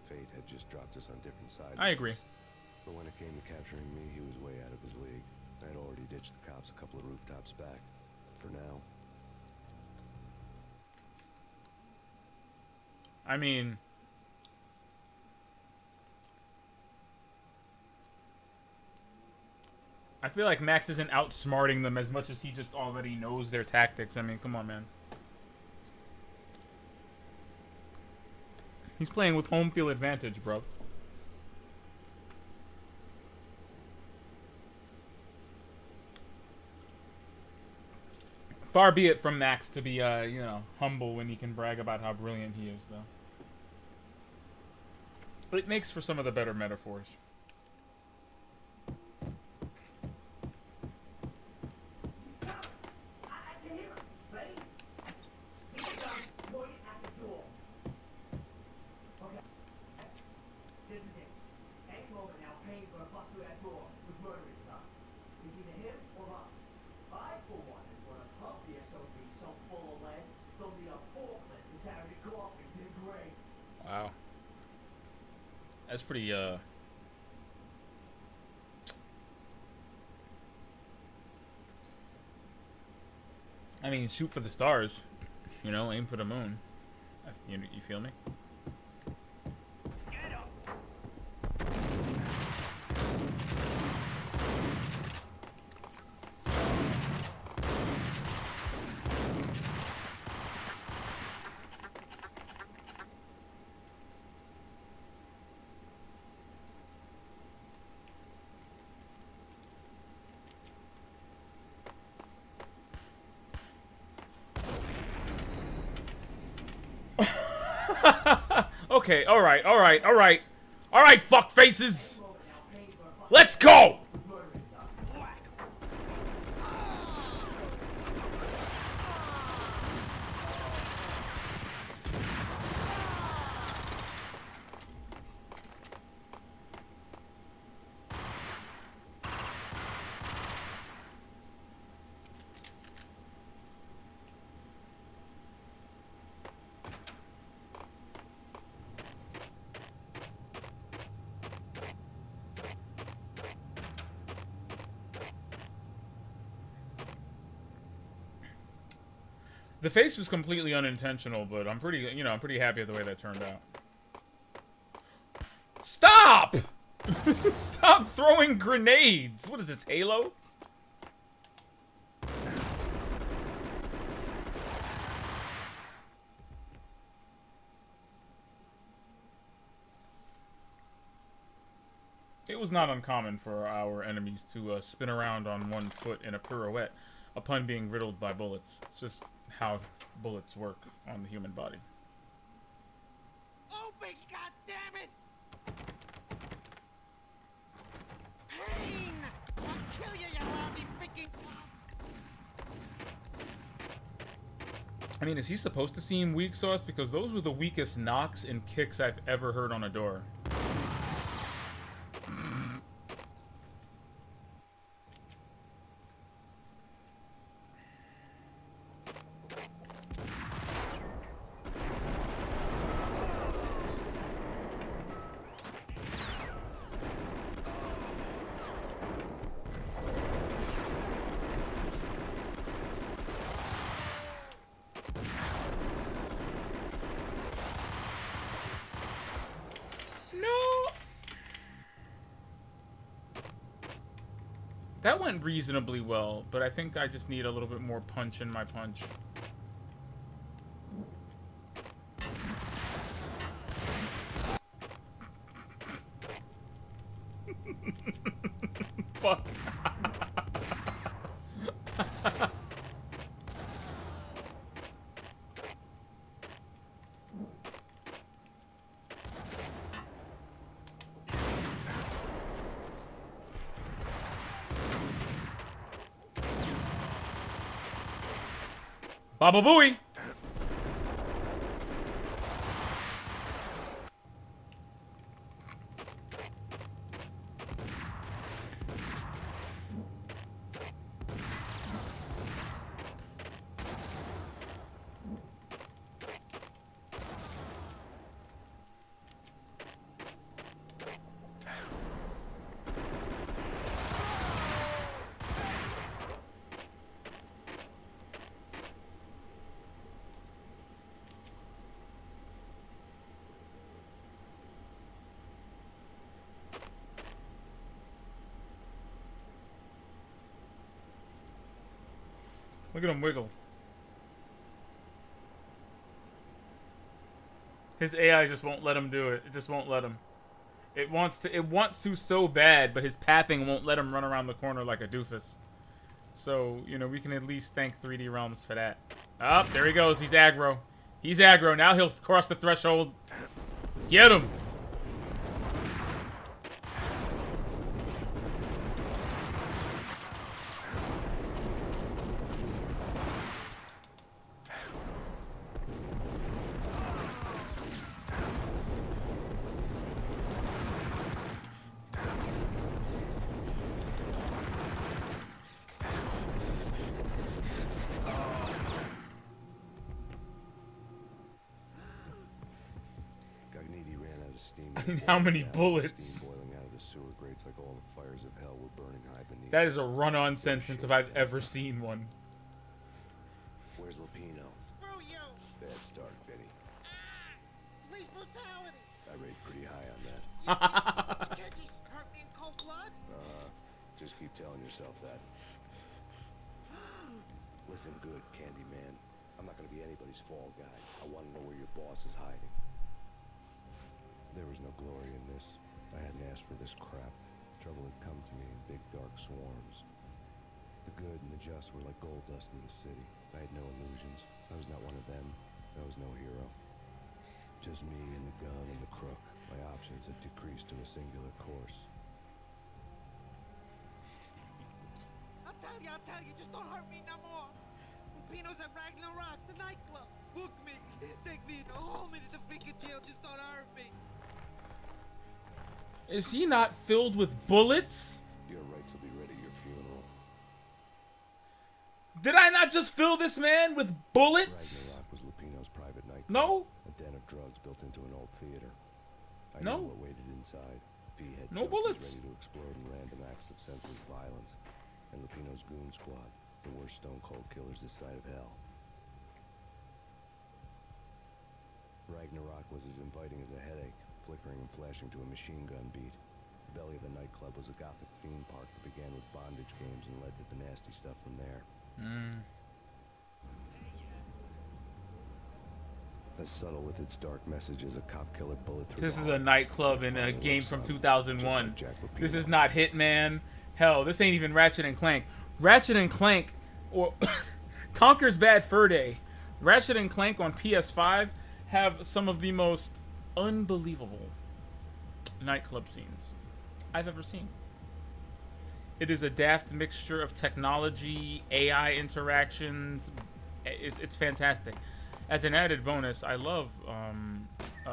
Fate had just dropped us on different sides. I agree. But when it came to capturing me, he was way out of his league. I had already ditched the cops a couple of rooftops back. For now. I mean... I feel like Max isn't outsmarting them as much as he just already knows their tactics. I mean, come on, man. He's playing with home field advantage, bro. Far be it from Max to be, you know, humble when he can brag about how brilliant he is, though. But it makes for some of the better metaphors. That's pretty, I mean, shoot for the stars. You know, aim for the moon. You feel me? Okay, alright, fuck faces! Let's go! The face was completely unintentional, but I'm pretty happy with the way that turned out. Stop! Stop throwing grenades! What is this, Halo? It was not uncommon for our enemies to spin around on one foot in a pirouette upon being riddled by bullets. It's just how bullets work on the human body. Open, goddammit! Payne! I'll kill you, you lousy freaking... I mean, is he supposed to seem weak sauce? Because those were the weakest knocks and kicks I've ever heard on a door. That went reasonably well, but I think I just need a little bit more punch in my punch. Fuck. Baba Booey! Look at him wiggle. His AI just won't let him do it. It just won't let him. It wants to so bad, but his pathing won't let him run around the corner like a doofus. So, you know, we can at least thank 3D Realms for that. Oh, there he goes. He's aggro. He's aggro. Now he'll cross the threshold. Get him! steam. I mean, how many down, bullets? Steam boiling out of the sewer grates like all the fires of hell were burning high beneath. That is a run-on sentence if I've ever seen one. Where's Lupino? Screw you! Bad start, Vinny. Police brutality! I rate pretty high on that. You can't just hurt me in cold blood. Just keep telling yourself that. Listen good, Candyman. I'm not gonna be anybody's fall guy. I want to know where your boss is hiding. There was no glory in this. I hadn't asked for this crap. Trouble had come to me in big dark swarms. The good and the just were like gold dust in the city. I had no illusions. I was not one of them. I was no hero. Just me and the gun and the crook. My options had decreased to a singular course. I'll tell you, just don't hurt me no more. Pino's at Ragnarok, the nightclub. Book me. Take me to home into the freaking jail, just don't hurt me. Is he not filled with bullets? Your rights will be ready at your funeral. Did I not just fill this man with bullets? Ragnarok was Lupino's private nightclub. No. A den of drugs built into an old theater. I No. knew what waited inside. V had No junkies bullets. ready to explode in random acts of senseless violence. And Lupino's goon squad, the worst stone cold killers this side of hell. Ragnarok was as inviting as a headache, flickering and flashing to a machine gun beat. The belly of the nightclub was a gothic theme park that began with bondage games and led to the nasty stuff from there. As subtle with its dark message as a cop killer bullet through This the is a heart. nightclub in a game from 2001. Just like Jack This Lupino. is not Hitman. Hell, this ain't even Ratchet and Clank. Ratchet and Clank, or Conker's Bad Fur Day. Ratchet and Clank on PS5 have some of the most unbelievable nightclub scenes I've ever seen. It is a daft mixture of technology, AI interactions. It's fantastic. As an added bonus, I love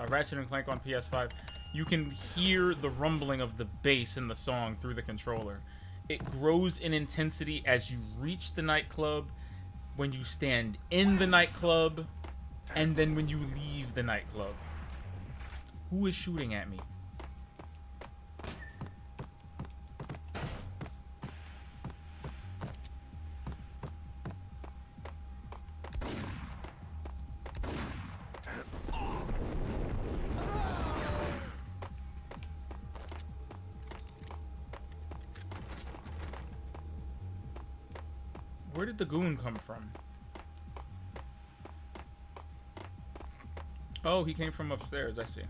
Ratchet and Clank on PS5. You can hear the rumbling of the bass in the song through the controller. It grows in intensity as you reach the nightclub, when you stand in the nightclub, and then when you leave the nightclub. Who is shooting at me? Where did the goon come from? Oh, he came from upstairs, I see.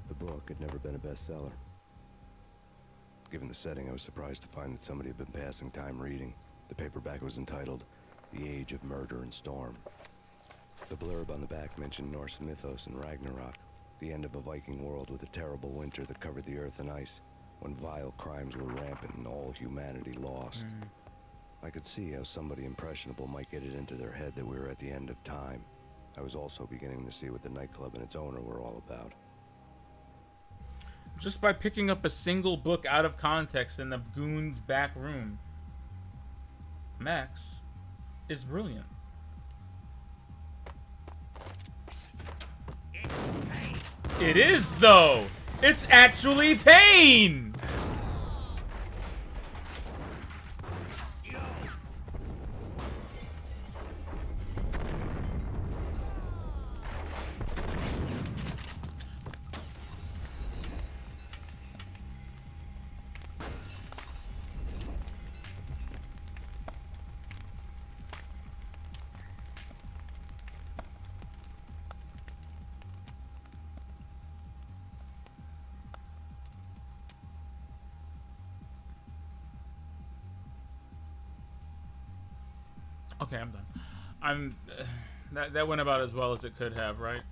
The book had never been a bestseller. Given the setting, I was surprised to find that somebody had been passing time reading. The paperback was entitled The Age of Murder and Storm. The blurb on the back mentioned Norse mythos and Ragnarok, the end of a Viking world with a terrible winter that covered the earth and ice, when vile crimes were rampant and all humanity lost. I could see how somebody impressionable might get it into their head that we were at the end of time. I was also beginning to see what the nightclub and its owner were all about. Just by picking up a single book out of context in the goon's back room. Max is brilliant. It is, though. It's actually Payne. Okay, I'm done. That went about as well as it could have, right?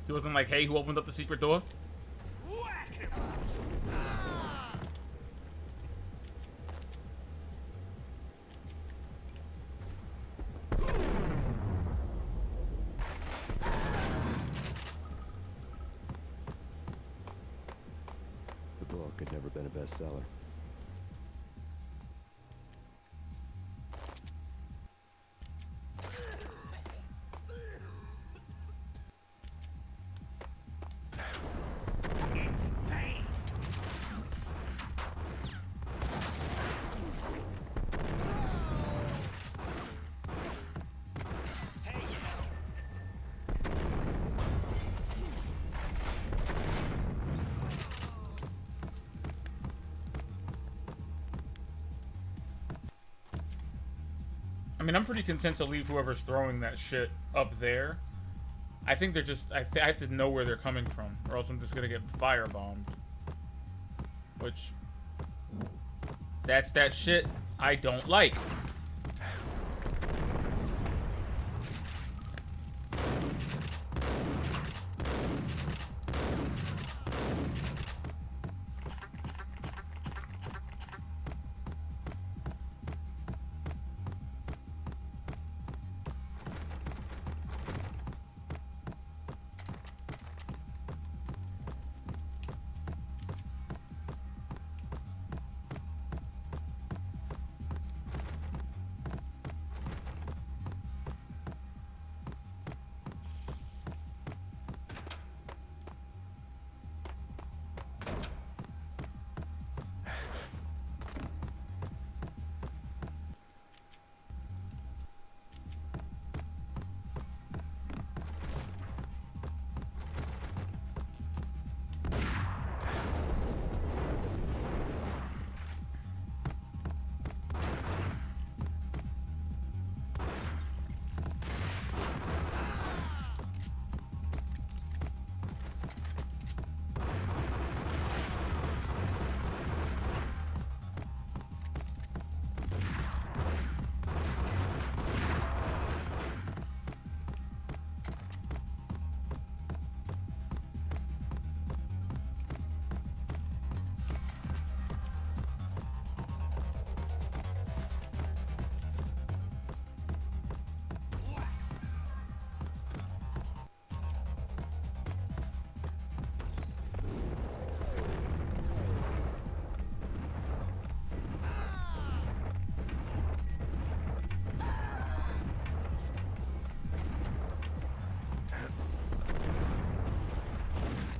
He wasn't like, hey, who opened up the secret door? book had never been a bestseller. It's Payne. I mean, I'm pretty content to leave whoever's throwing that shit up there. I think they're just... I have to know where they're coming from, or else I'm just gonna get firebombed. Which... That's that shit I don't like.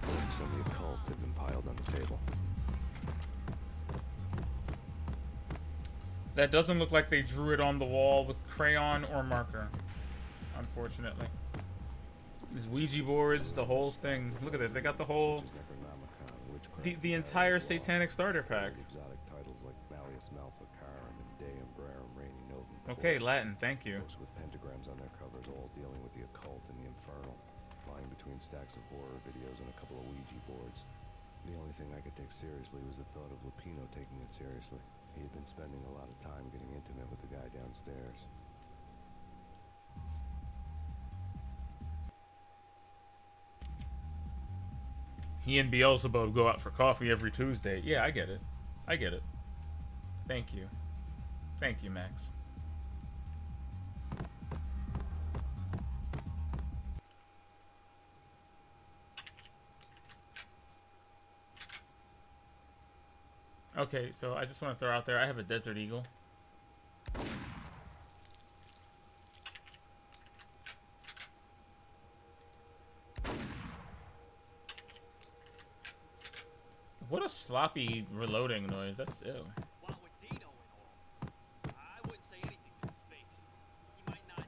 Books on the occult had been piled on the table. That doesn't look like they drew it on the wall with crayon or marker, unfortunately. These Ouija boards, the whole thing. Look at it. They got the whole... The entire satanic starter pack. Exotic titles like Malleus Maleficarum and Deum Rerum Reini Novum. Okay, Latin. Thank you. Books with pentagrams on their covers, all dealing with the occult and the infernal. Lying between stacks of horror videos and a couple of Ouija boards. The only thing I could take seriously was the thought of Lupino taking it seriously. He had been spending a lot of time getting intimate with the guy downstairs. He and Beelzebub go out for coffee every Tuesday. Yeah, I get it. I get it. Thank you. Thank you, Max. Okay, so I just want to throw out there, I have a Desert Eagle. What a sloppy reloading noise. That's ew. What with Dino and all, I wouldn't say anything to his face. He might not.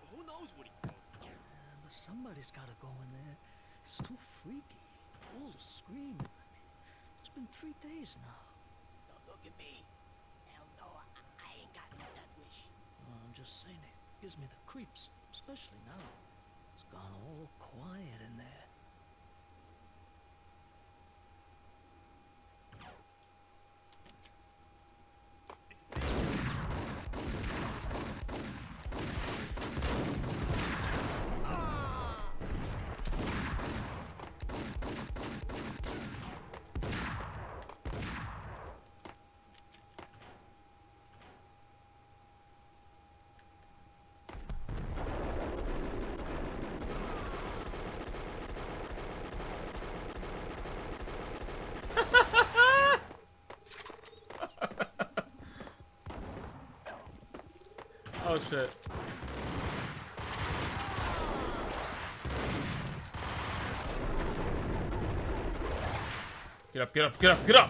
Who knows what he could. But somebody's gotta go in there. It's too freaky. All the screaming. I mean, it's been 3 days now. Don't look at me. Hell no, I ain't got no that wish. I'm just saying it gives me the creeps, especially now. It's gone all quiet in there. Oh shit. Get up, get up, get up, get up!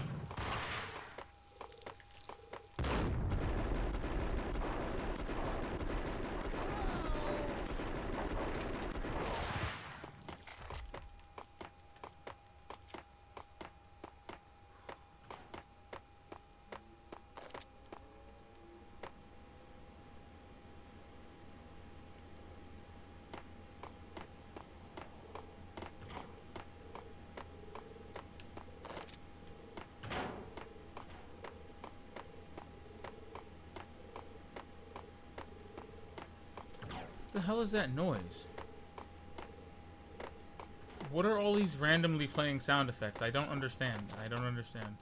What the hell is that noise? What are all these randomly playing sound effects? I don't understand. I don't understand.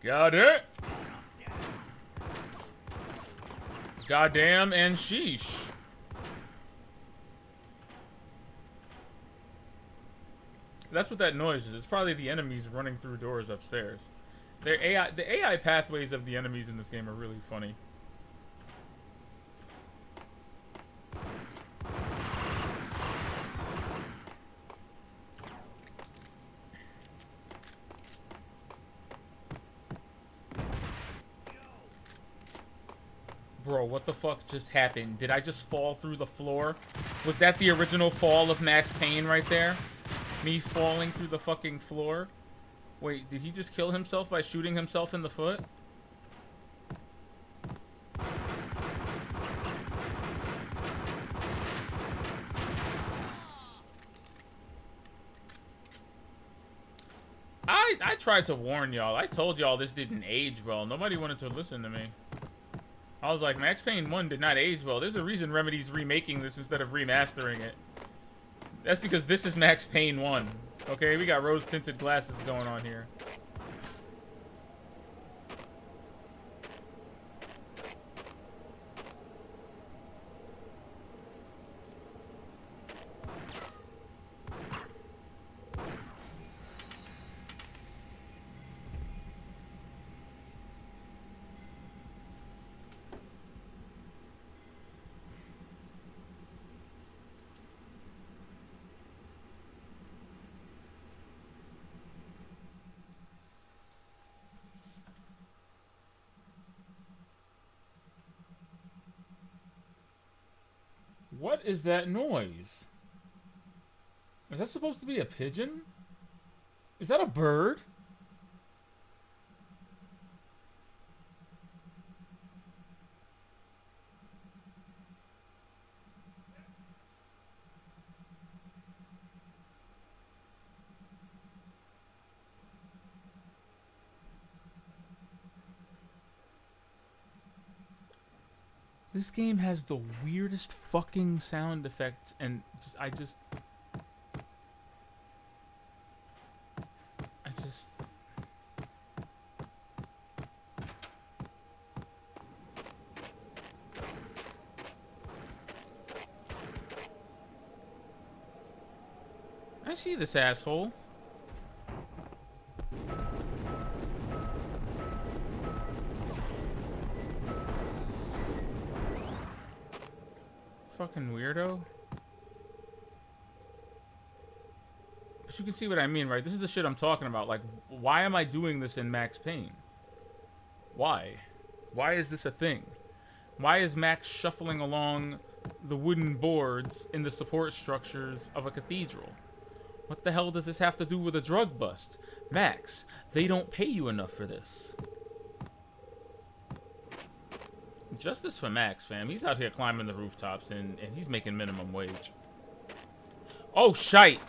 Got it! Goddamn and sheesh. That's what that noise is. It's probably the enemies running through doors upstairs. The AI pathways of the enemies in this game are really funny. Bro, what the fuck just happened? Did I just fall through the floor? Was that the original fall of Max Payne right there? Me falling through the fucking floor? Wait, did he just kill himself by shooting himself in the foot? I tried to warn y'all. I told y'all this didn't age well. Nobody wanted to listen to me. I was like, Max Payne 1 did not age well. There's a reason Remedy's remaking this instead of remastering it. That's because this is Max Payne 1. Okay, we got rose-tinted glasses going on here. What is that noise? Is that supposed to be a pigeon? Is that a bird? This game has the weirdest fucking sound effects, and I just I see this asshole. Fucking weirdo. But you can see what I mean, right? This is the shit I'm talking about. Like, why am I doing this in Max Payne? Why? Why is this a thing? Why is Max shuffling along the wooden boards in the support structures of a cathedral? What the hell does this have to do with a drug bust? Max, they don't pay you enough for this. Justice for Max, fam. He's out here climbing the rooftops and he's making minimum wage. Oh, shite!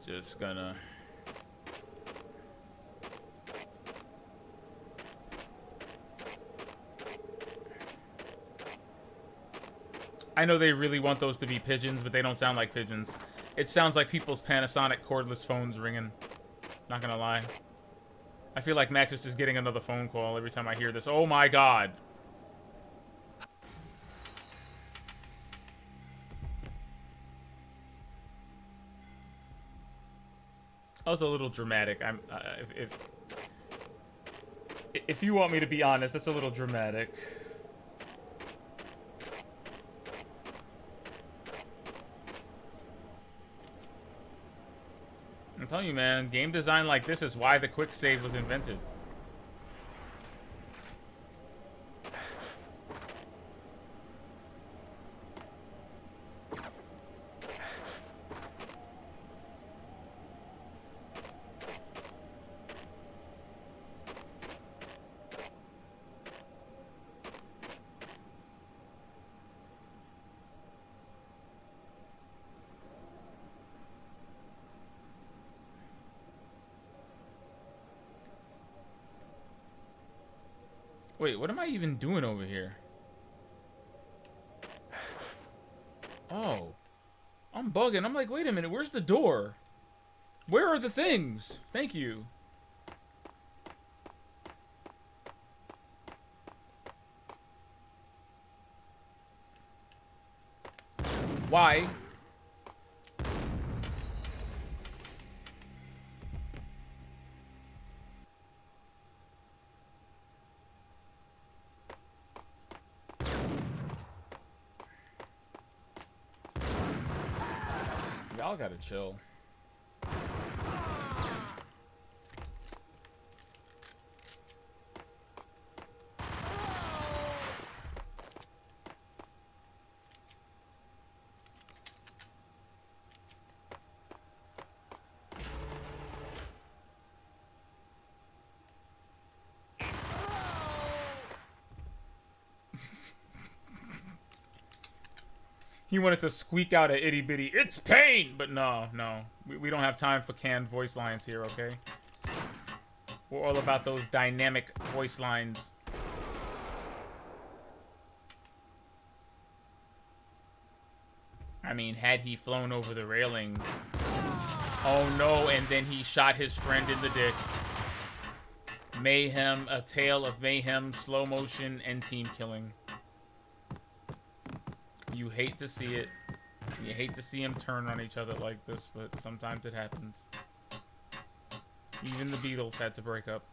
Just gonna... I know they really want those to be pigeons, but they don't sound like pigeons. It sounds like people's Panasonic cordless phones ringing. Not gonna lie. I feel like Max is just getting another phone call every time I hear this. Oh my god. That was a little dramatic. I'm if you want me to be honest, that's a little dramatic. I'm telling you, man, game design like this is why the quick save was invented. Wait, what am I even doing over here? Oh. I'm bugging. I'm like, wait a minute, where's the door? Where are the things? Thank you. Why? Y'all gotta chill. He wanted to squeak out a itty bitty, "It's Payne!" But no. We don't have time for canned voice lines here, okay? We're all about those dynamic voice lines. I mean, had he flown over the railing... Oh no, and then he shot his friend in the dick. Mayhem, a tale of mayhem, slow motion, and team killing. You hate to see it. You hate to see them turn on each other like this, but sometimes it happens. Even the Beatles had to break up.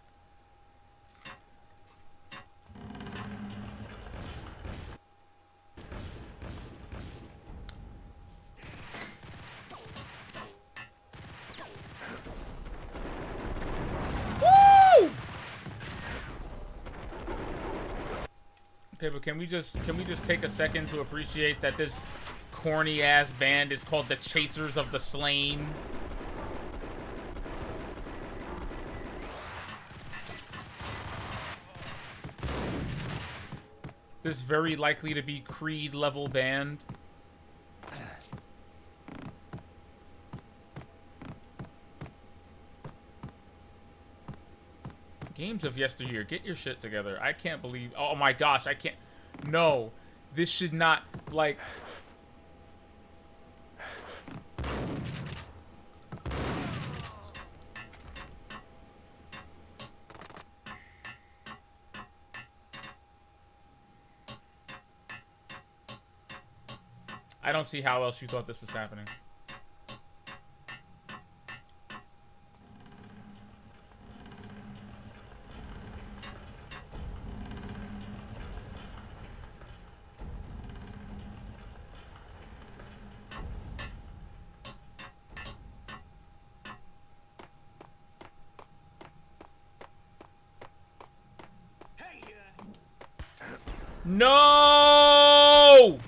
Okay, but can we just take a second to appreciate that this corny ass band is called the Chasers of the Slain? This very likely to be Creed level band. Games of yesteryear, get your shit together. I can't believe... Oh my gosh, I can't... No. This should not, like... I don't see how else you thought this was happening. No!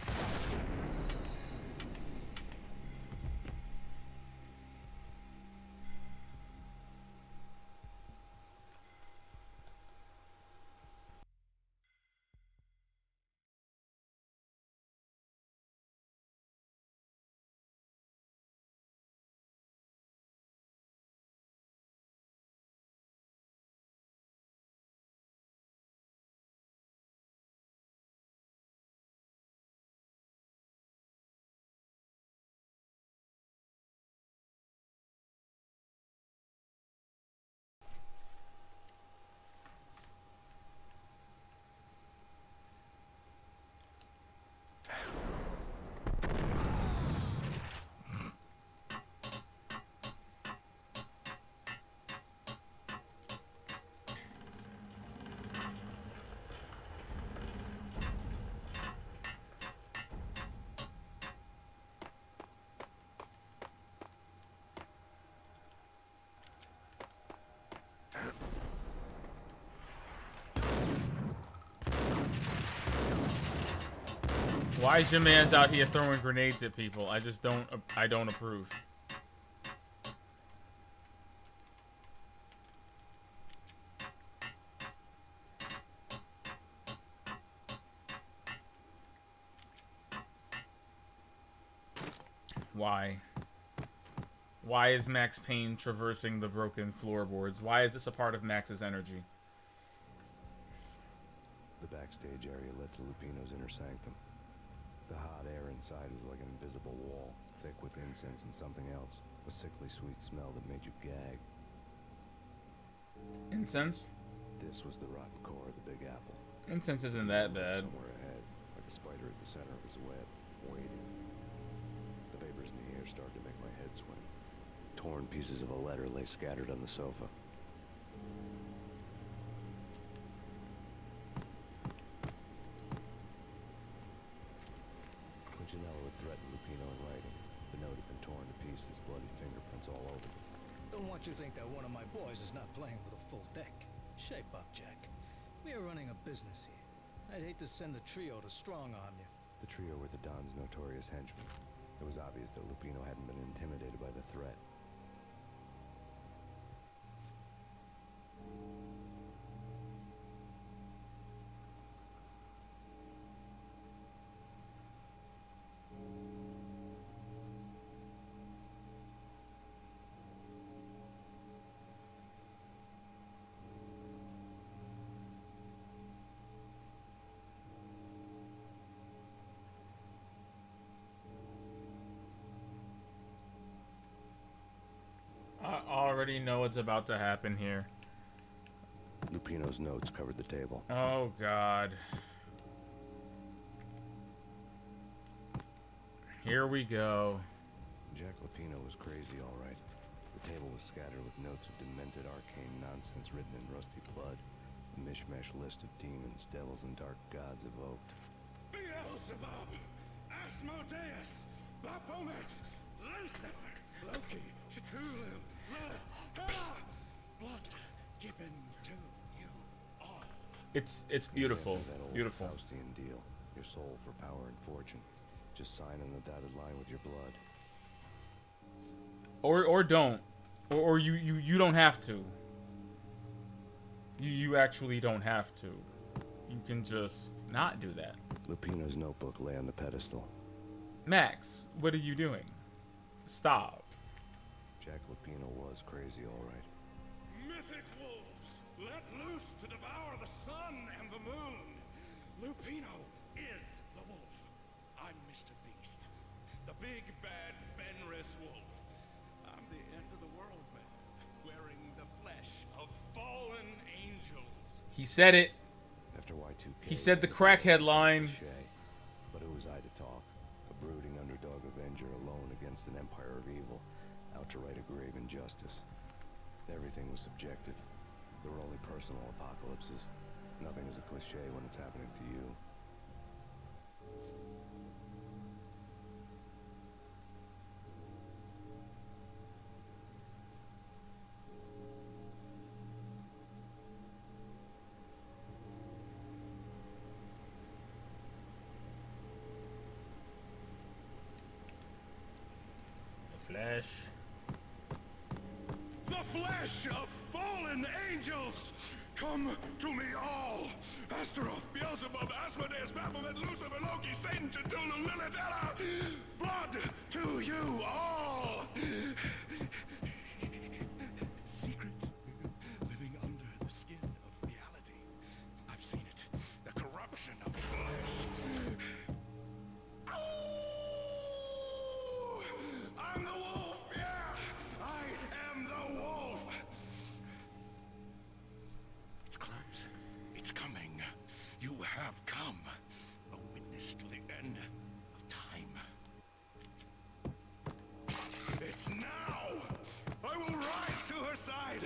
Why is your man's out here throwing grenades at people? I just don't. I don't approve. Why? Why is Max Payne traversing the broken floorboards? Why is this a part of Max's energy? The backstage area led to Lupino's inner sanctum. The hot air inside was like an invisible wall, thick with incense and something else. A sickly sweet smell that made you gag. Incense? This was the rotten core of the Big Apple. Incense isn't that bad. Somewhere ahead, like a spider at the center of his web, waiting. The vapors in the air started to make my head swim. Torn pieces of a letter lay scattered on the sofa. Janella had threatened Lupino in writing. The note had been torn to pieces, bloody fingerprints all over it. Don't want you to think that one of my boys is not playing with a full deck. Shape up, Jack. We are running a business here. I'd hate to send the trio to strong-arm you. The trio were the Don's notorious henchmen. It was obvious that Lupino hadn't been intimidated by the threat. I already know what's about to happen here. Lupino's notes covered the table. Oh, God. Here we go. Jack Lupino was crazy, all right. The table was scattered with notes of demented arcane nonsense written in rusty blood. A mishmash list of demons, devils, and dark gods evoked. Beelzebub, Asmodeus, Baphomet, Lucifer, Loki, Cthulhu, blood given to you all. It's beautiful. That old Beautiful. Faustian deal. Your soul for power and fortune. Just sign on the dotted line with your blood. Or don't. Or you don't have to. You actually don't have to. You can just not do that. Lupino's notebook lay on the pedestal. Max, what are you doing? Stop. Jack Lupino was crazy, all right. Mythic wolves, let loose to devour the sun and the moon. Lupino is the wolf. I'm Mr. Beast, the big bad Fenris wolf. I'm the end of the world man, wearing the flesh of fallen angels. He said it. After Y2K, He said the crackhead line. But it was I to talk. A brooding underdog avenger alone against an empire of evil, out to right a grave injustice. Everything was subjective. There were only personal apocalypses. Nothing is a cliche when it's happening to you. Flesh. The flesh of fallen angels! Come to me all! Astaroth, Beelzebub, Asmodeus, Baphomet, Lucifer, Loki, Satan, Cthulhu, Lilith, blood to you all! Secrets living under the skin of reality. I've seen it. The corruption of flesh. I'm the wolf, yeah! I am the wolf! It's close. It's coming. You have come. A witness to the end of time. It's now! I will rise to her side!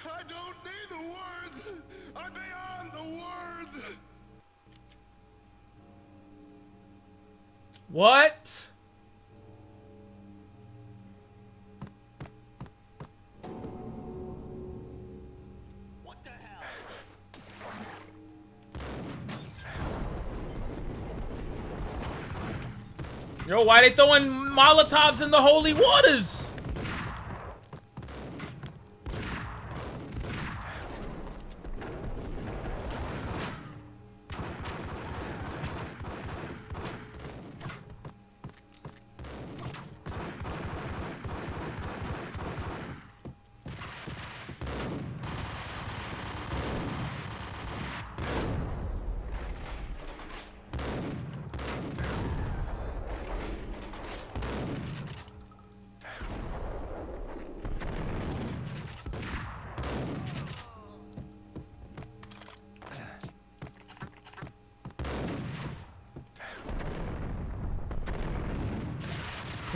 I don't need the words! I'm beyond the words! What? What the hell? Yo, why they throwing Molotovs in the holy waters?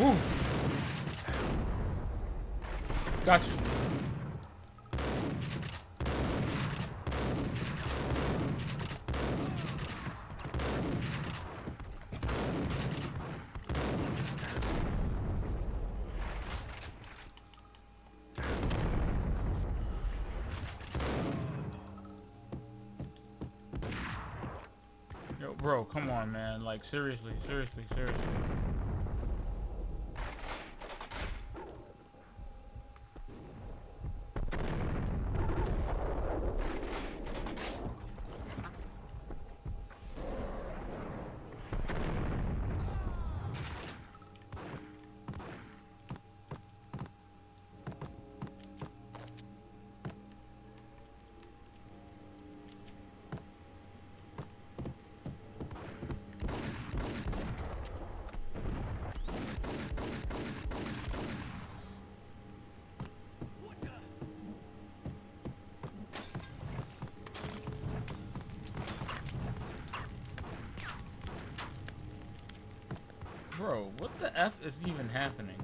Ooh. Gotcha. Yo, bro, come on, man. Like, seriously, seriously, seriously. Bro, what the F is even happening?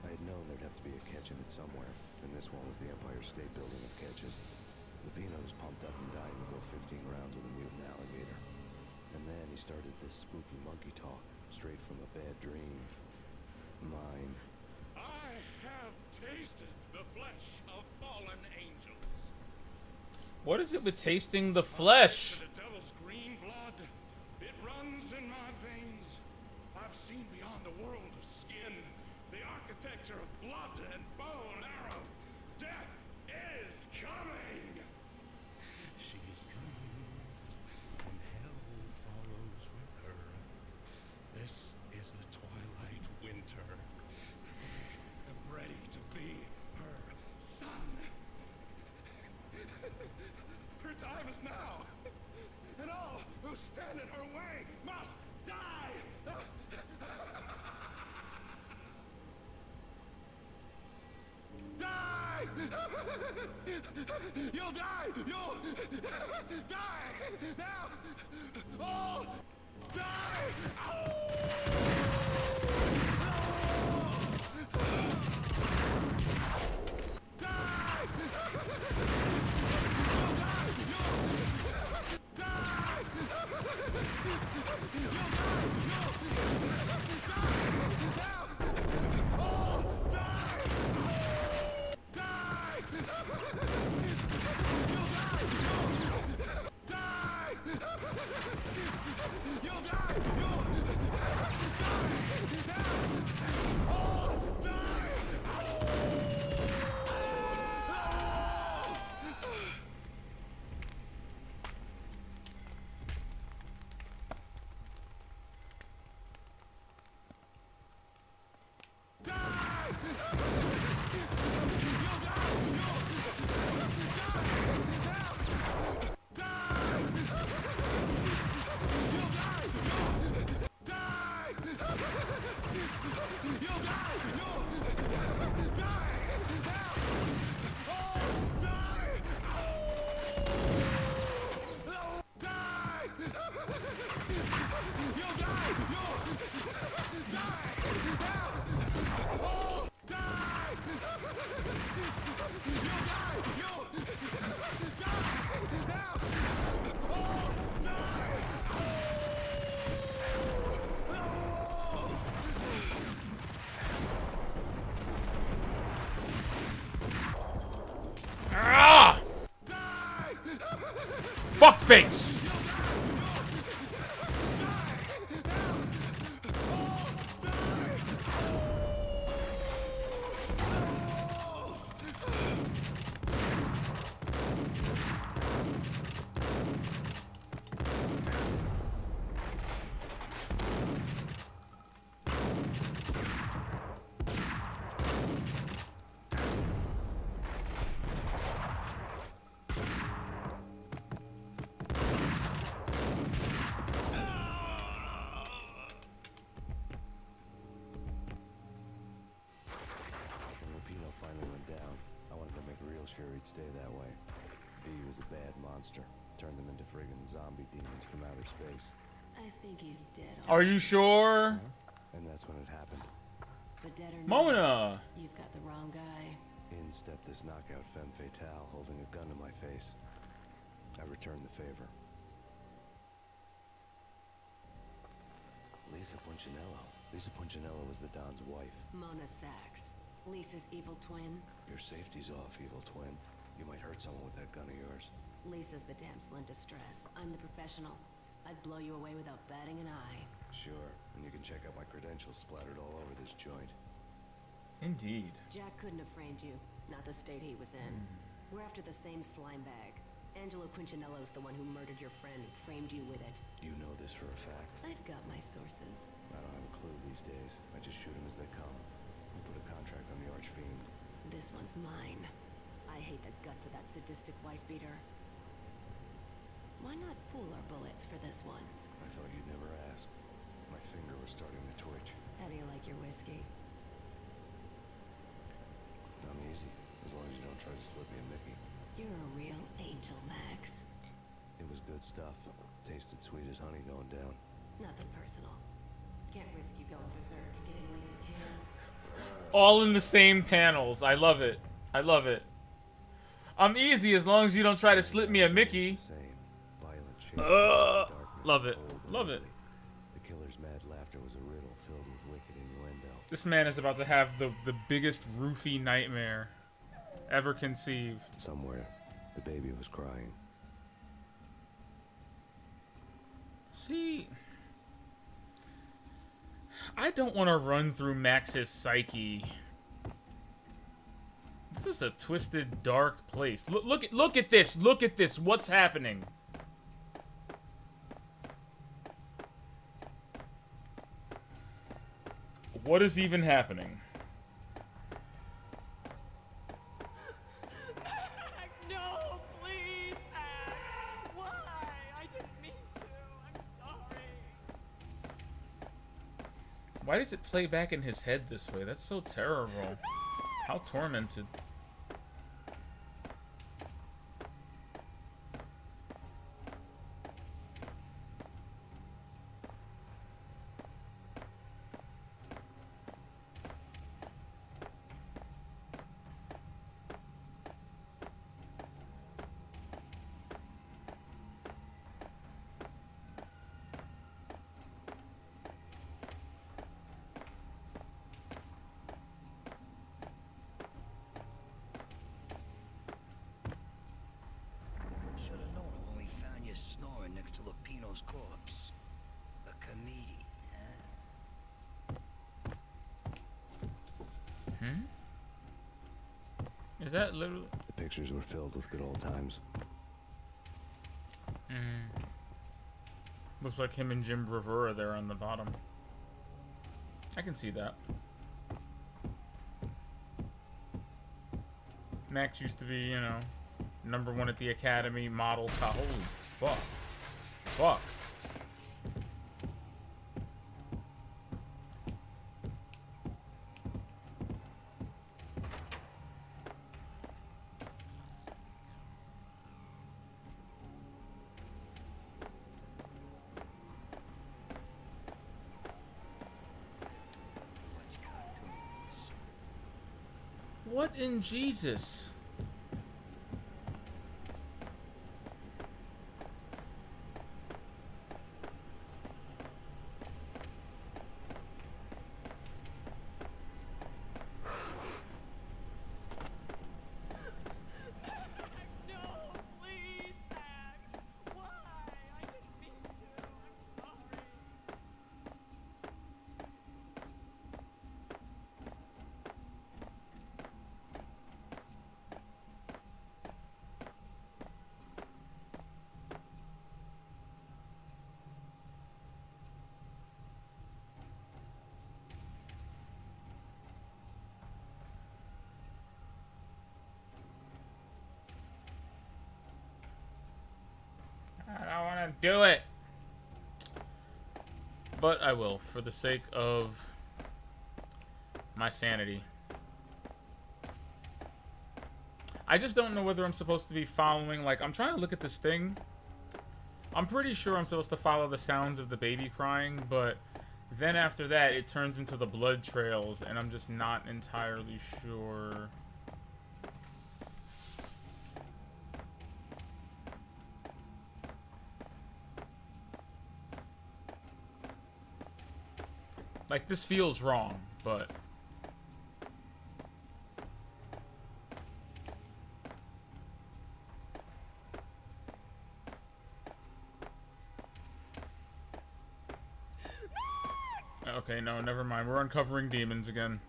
I had known there'd have to be a catch in it somewhere, and this one was the Empire State Building of catches. Lupino's pumped up and dying to go 15 rounds with a mutant alligator. And then he started this spooky monkey talk, straight from a bad dream. Mine. I have tasted the flesh of fallen angels. What is it with tasting the flesh? The devil's green blood, it runs in my veins. I've seen beyond the world of skin, the architecture of blood and bow and arrow. Death is coming. She is coming, and hell follows with her. This is the twilight winter. I'm ready to be her son. Her time is now, and all who stand in her way must die. Die! You'll die! You'll die! Now! All die! face. Sure he'd stay that way. V was a bad monster. Turned them into friggin' zombie demons from outer space. I think he's dead. Are you sure? And that's when it happened. But dead or Mona! not, you've got the wrong guy. In stepped this knockout femme fatale holding a gun to my face. I returned the favor. Lisa Punchinello. Lisa Punchinello was the Don's wife. Mona Sachs. Lisa's evil twin. Your safety's off, evil twin. You might hurt someone with that gun of yours. Lisa's the damsel in distress. I'm the professional. I'd blow you away without batting an eye. Sure, and you can check out my credentials splattered all over this joint. Indeed. Jack couldn't have framed you. Not the state he was in. We're after the same slime bag. Angelo Punchinello's the one who murdered your friend and framed you with it. You know this for a fact. I've got my sources. I don't have a clue these days. I just shoot them as they come. We put a contract on the Archfiend. This one's mine. I hate the guts of that sadistic wife-beater. Why not pool our bullets for this one? I thought you'd never ask. My finger was starting to twitch. How do you like your whiskey? I'm easy, as long as you don't try to slip me a Mickey. You're a real angel, Max. It was good stuff. Tasted sweet as honey going down. Nothing personal. Can't risk you going berserk and getting Lisa killed. All in the same panels. I love it. I love it. I'm easy as long as you don't try to slip me a Mickey. Love it. Love it. The killer's mad laughter was a riddle filled with wicked innuendo. This man is about to have the biggest roofie nightmare ever conceived. Somewhere, the baby was crying. See, I don't want to run through Max's psyche. This is a twisted, dark place. Look at this. Look at this. What's happening? What is even happening? Max, no, please, Max. Why? I didn't mean to. I'm sorry. Why does it play back in his head this way? That's so terrible. How tormented. Should have known it when we found you snoring next to Lupino's corpse. A comedian, huh? Is that literally? The pictures were filled with good old times. Looks like him and Jim Bravura there on the bottom. I can see that. Max used to be, you know, #1 at the Academy, model. Holy fuck. Fuck. What in Jesus? No, please, Max. Why? do it. But I will, for the sake of my sanity. I just don't know whether I'm supposed to be following, like, I'm trying to look at this thing. I'm pretty sure I'm supposed to follow the sounds of the baby crying, but then after that, it turns into the blood trails, and I'm just not entirely sure. Like, this feels wrong, but... Okay, no, never mind. We're uncovering demons again.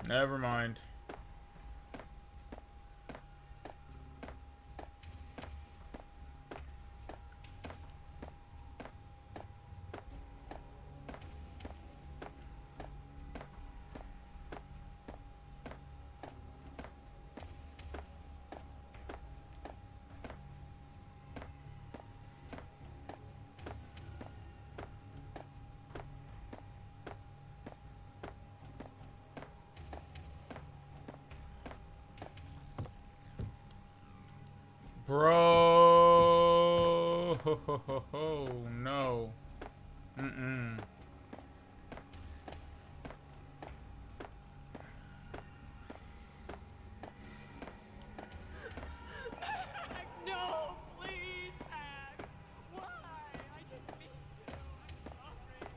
Never mind. Bro, no. Mm-mm. No, please, Max. Why? I didn't mean to. I'm sorry.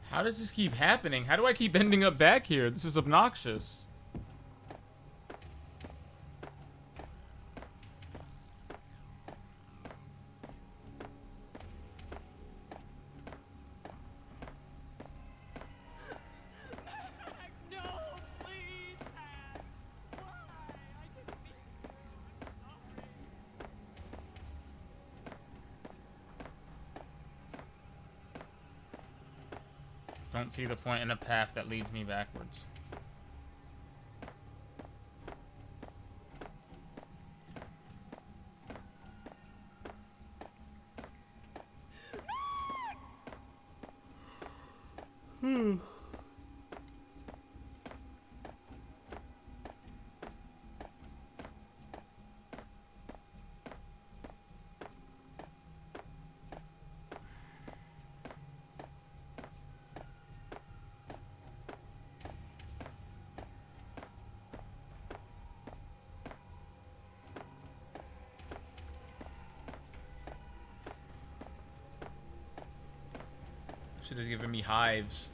How does this keep happening? How do I keep ending up back here? This is obnoxious. No, please, Max. Why? I didn't mean to. I'm sorry. Don't see the point in a path that leads me backwards. Should have given me hives.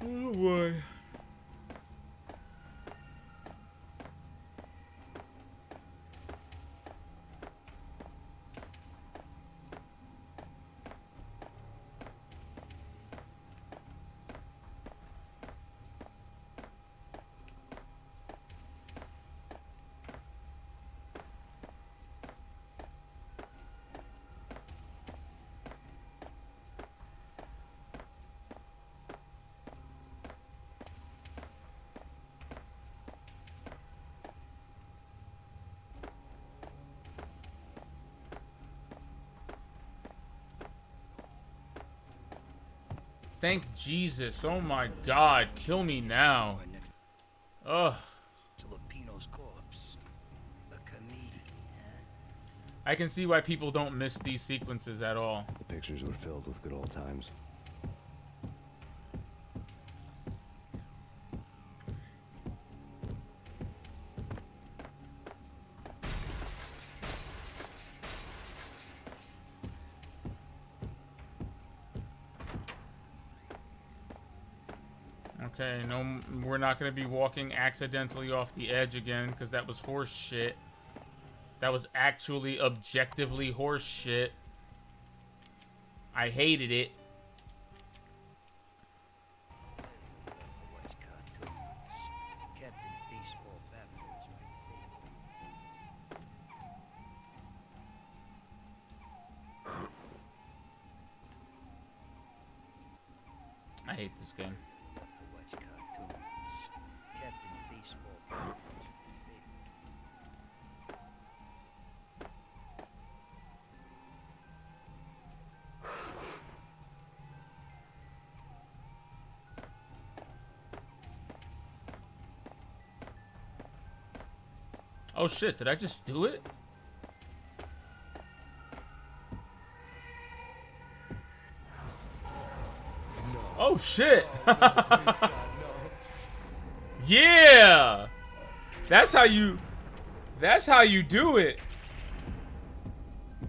Oh boy. Thank Jesus. Oh my God. Kill me now. Ugh. To Lupino's corpse. A comedian. I can see why people don't miss these sequences at all. The pictures were filled with good old times. Okay, no, we're not going to be walking accidentally off the edge again, because that was horse shit. That was actually objectively horse shit. I hated it. I hate this game. Oh shit, did I just do it? Oh shit. Yeah. That's how you do it.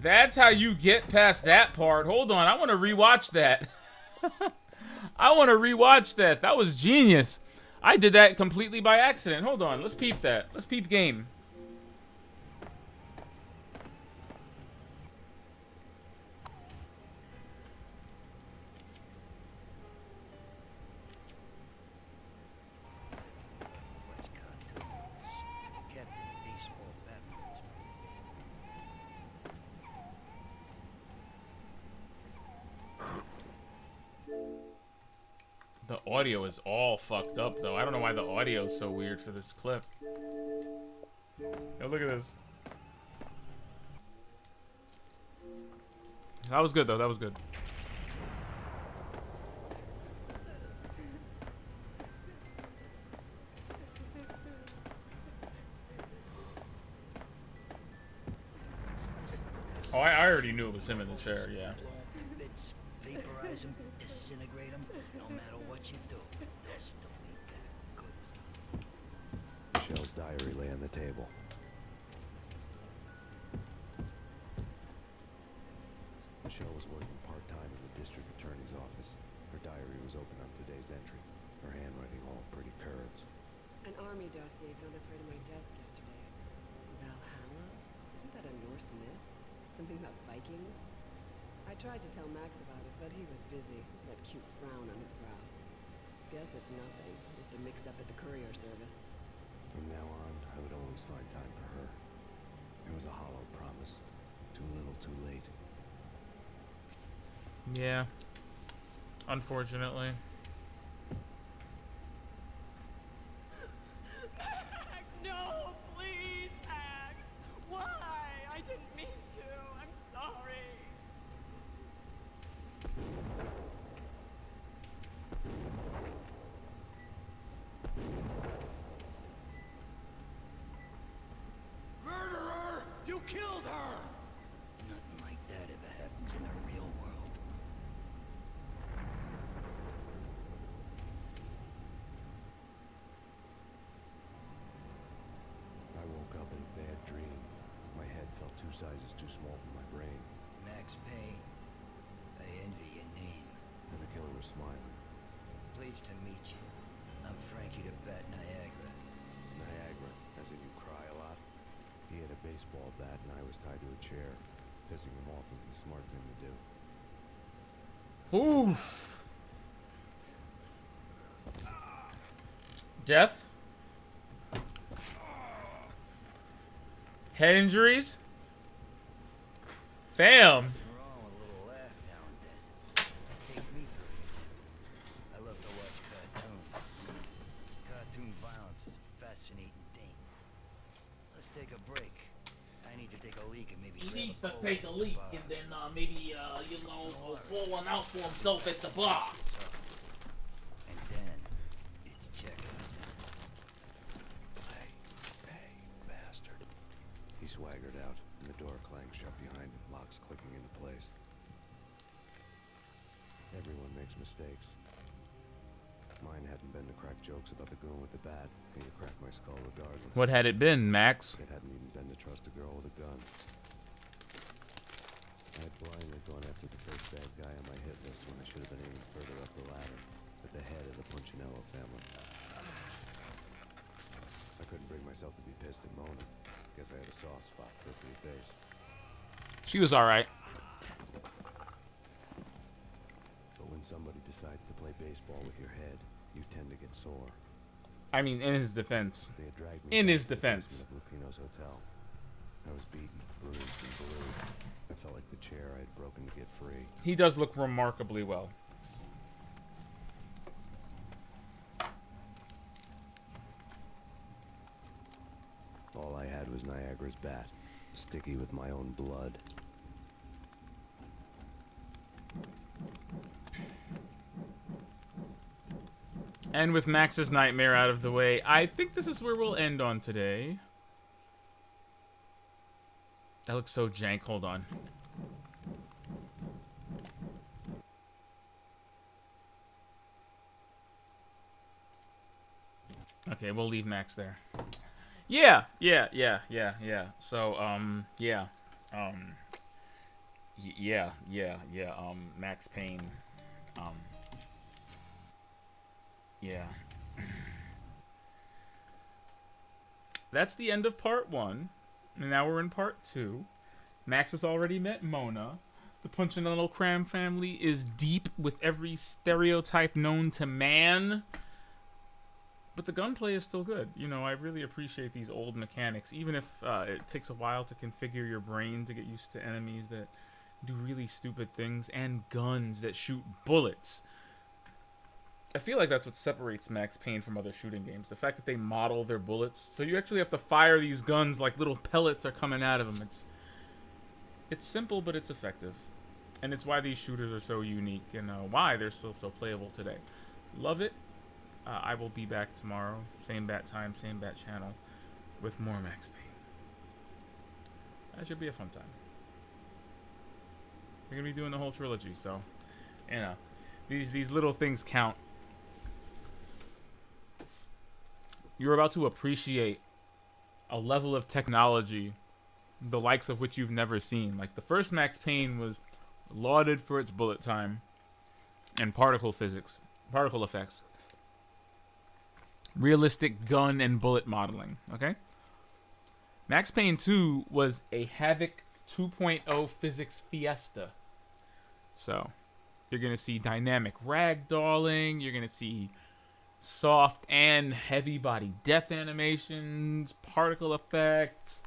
That's how you get past that part. Hold on, I want to rewatch that. I want to rewatch that. That was genius. I did that completely by accident. Hold on, let's peep that. Let's peep game. The audio is all fucked up, though. I don't know why the audio is so weird for this clip. Yo, look at this. That was good, though. That was good. Oh, I already knew it was him in the chair, yeah. Bits, vaporize them, disintegrate them. No matter what you do, they'll still be back good as new. Michelle's diary lay on the table. Michelle was working part-time in the district attorney's office. Her diary was open on today's entry. Her handwriting all pretty curves. An army dossier found its way to my desk yesterday. Valhalla? Isn't that a Norse myth? Something about Vikings? I tried to tell Max about it, but he was busy, that cute frown on his brow. Guess it's nothing, just a mix-up at the courier service. From now on, I would always find time for her. It was a hollow promise. Too little, too late. Yeah. Unfortunately. Max, no, please, Max. Why? I didn't mean to. I'm sorry. killed her! Nothing like that ever happens in the real world. I woke up in a bad dream. My head felt 2 sizes too small for my brain. Max Payne. I envy your name. And the killer was smiling. Pleased to meet you. I'm Frankie the Bat Niagara. Niagara, as in you cry a lot. He had a baseball bat and I was tied to a chair. Pissing him off was the smart thing to do. Oof. Death. Head injuries. Fam. Take me for example. I love to watch cartoons. Cartoon violence is a fascinating thing. Let's take a break. I need to take a leak and maybe. He grab needs a to cold take a at the leak bar. and then maybe pour one out for himself at the bar. And then it's checkout time. Hey, bastard. He swaggered out, and the door clanged shut behind him, locks clicking into place. Everyone makes mistakes. Mine hadn't been to crack jokes about the goon with the bat. He'd have cracked my skull regardless. What had it been, Max? It hadn't even been to trust a girl with a gun. I had blindly gone after the first bad guy on my hit list when I should have been aiming further up the ladder, at the head of the Punchinello family. I couldn't bring myself to be pissed at Mona. Guess I had a soft spot for her pretty face. She was alright. But when somebody decides to play baseball with your head, you tend to get sore. I mean, in his defense. They had dragged me In back his to the defense. basement of Lupino's hotel. I was beaten, bruised, and blue. I felt like the chair I had broken to get free. He does look remarkably well. All I had was Niagara's bat, sticky with my own blood. And with Max's nightmare out of the way, I think this is where we'll end on today. That looks so jank. Hold on. Okay, we'll leave Max there. Yeah. So, yeah. Max Payne. Yeah. That's the end of part 1. And now we're in part 2. Max has already met Mona. The Punchinello Cram family is deep with every stereotype known to man. But the gunplay is still good. You know, I really appreciate these old mechanics. Even if it takes a while to configure your brain to get used to enemies that do really stupid things. And guns that shoot bullets. I feel like that's what separates Max Payne from other shooting games. The fact that they model their bullets. So you actually have to fire these guns like little pellets are coming out of them. It's simple, but it's effective. And it's why these shooters are so unique and why they're still so playable today. Love it. I will be back tomorrow. Same bat time, same bat channel. With more Max Payne. That should be a fun time. We're going to be doing the whole trilogy, so... You know, these little things count. You're about to appreciate a level of technology the likes of which you've never seen. Like, the first Max Payne was lauded for its bullet time and particle effects. Realistic gun and bullet modeling, okay? Max Payne 2 was a Havoc 2.0 physics fiesta. So, you're going to see dynamic ragdolling, you're going to see soft and heavy body death animations, particle effects,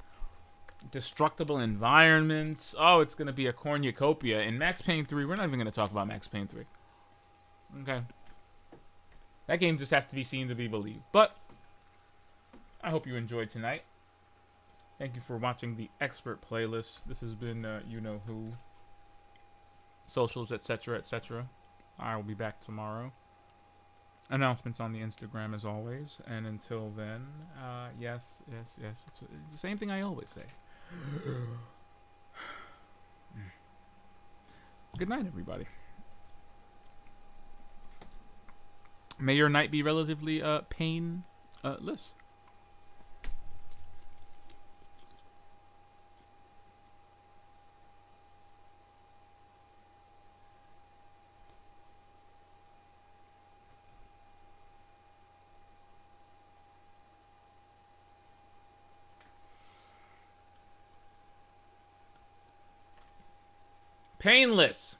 destructible environments. Oh, it's going to be a cornucopia. In Max Payne 3, we're not even going to talk about Max Payne 3. Okay. That game just has to be seen to be believed. But I hope you enjoyed tonight. Thank you for watching the expert playlist. This has been You Know Who. Socials, etc., etc. I will be back tomorrow. Announcements on the Instagram as always. And until then, yes. It's the same thing I always say. Good night, everybody. May your night be relatively painless. Painless.